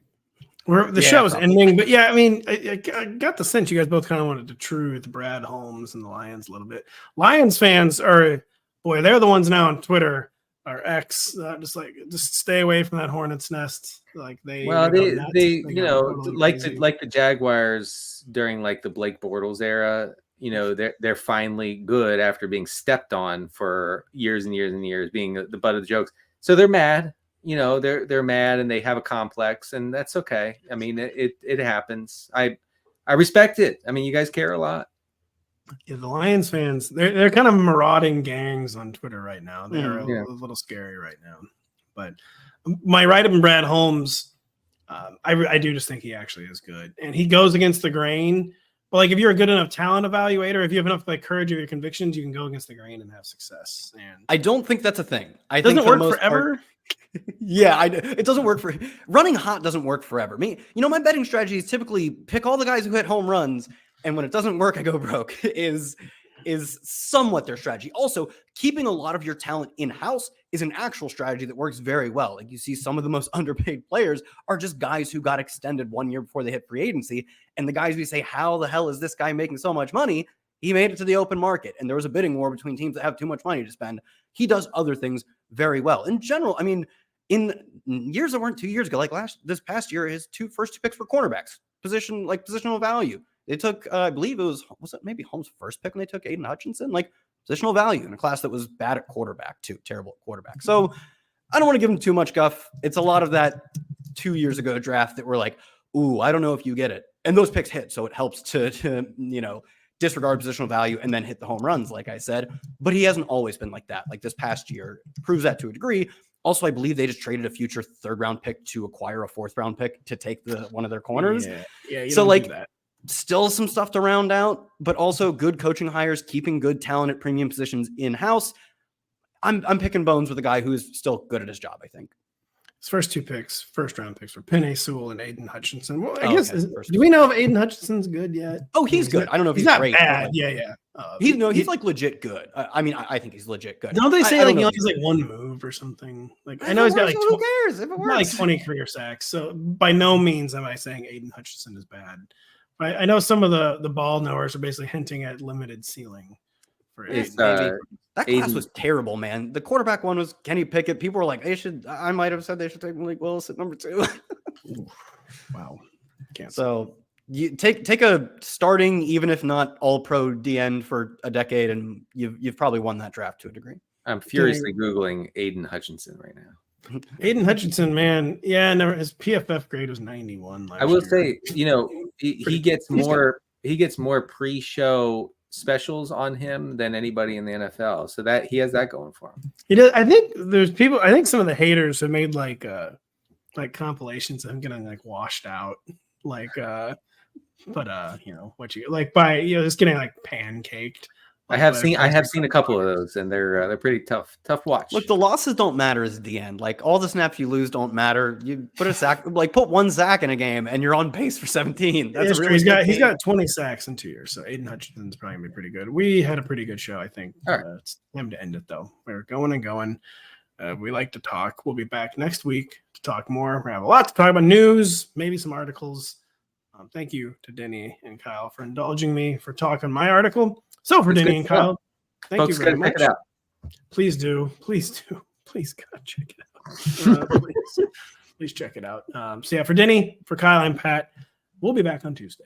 The show's ending, but I got the sense you guys both kind of wanted to truth Brad Holmes and the Lions a little bit. Lions fans they're the ones now on Twitter our ex, just stay away from that hornet's nest. Like they Well, go nuts. they They you go know, totally like crazy. the Jaguars during like the Blake Bortles era, they're finally good after being stepped on for years and years and years, being the butt of the jokes. So they're mad. They're mad and they have a complex, and that's okay. I mean, it happens. I respect it. I mean, you guys care a lot. Yeah, the Lions fans, they're kind of marauding gangs on Twitter right now. They're a little scary right now. But my write-up in Brad Holmes, I do just think he actually is good. And he goes against the grain. But like if you're a good enough talent evaluator, if you have enough like courage of your convictions, you can go against the grain and have success. And I don't think that's a thing. it doesn't work forever. Yeah, it doesn't work for running hot. Doesn't work forever. My betting strategy is typically pick all the guys who hit home runs, and when it doesn't work, I go broke. Is somewhat their strategy. Also, keeping a lot of your talent in-house is an actual strategy that works very well. Like you see, some of the most underpaid players are just guys who got extended 1 year before they hit free agency, and the guys we say, how the hell is this guy making so much money? He made it to the open market, and there was a bidding war between teams that have too much money to spend. He does other things very well. In general, I mean, in years that weren't 2 years ago, like this past year, his first two picks were cornerbacks, positional value. They took, I believe was it maybe Holmes' first pick when they took Aiden Hutchinson, like positional value in a class that was bad at quarterback too, terrible at quarterback. So I don't want to give him too much guff. It's a lot of that 2 years ago draft that we're like, ooh, I don't know if you get it. And those picks hit, so it helps to disregard positional value and then hit the home runs, like I said. But he hasn't always been like that. Like this past year proves that to a degree. Also, I believe they just traded a future 3rd round pick to acquire a 4th round pick to take one of their corners. Yeah. So like that. Still some stuff to round out, but also good coaching hires, keeping good talent at premium positions in-house. I'm picking bones with a guy who's still good at his job, I think. His first 2 picks, 1st round picks, were Penei Sewell and Aiden Hutchinson. Well, do we know if Aiden Hutchinson's good yet? Oh, he's good. I don't know if he's not great. Bad. Like, Yeah. He's like legit good. I think he's legit good. Don't they say like he only has like 1 move or something? Like I know he's got like who cares if it works? Like 20 career sacks. So by no means am I saying Aiden Hutchinson is bad. I know some of the ball knowers are basically hinting at limited ceiling for Aiden. That class was terrible, man. The quarterback one was Kenny Pickett. People were like, I might have said they should take Malik Willis at number 2. Wow. So you take a starting, even if not all pro DN for a decade, and you've probably won that draft to a degree. I'm furiously Googling Aiden Hutchinson right now. Aiden Hutchinson, man. Yeah, his PFF grade was 91 last year. I will say, he gets more pre-show specials on him than anybody in the NFL. So that he has that going for him. He does. I think some of the haters have made like compilations of him getting like washed out. Like what you like by just getting like pancaked. I have seen a couple of those, and they're pretty tough watch. Look, the losses don't matter at the end. Like all the snaps you lose don't matter. You put a sack, put 1 sack in a game, and you're on pace for 17. That's he's got 20 sacks in 2 years, so Aiden Hutchinson's probably gonna be pretty good. We had a pretty good show, I think. All right. It's time to end it though. We're going and going. We like to talk. We'll be back next week to talk more. We have a lot to talk about: news, maybe some articles. Thank you to Denny and Kyle for indulging me for talking my article. So for Denny and Kyle, thank you very much. Check it out. Please do. Please God, check it out. Please check it out. So yeah, for Denny, for Kyle, I'm Pat. We'll be back on Tuesday.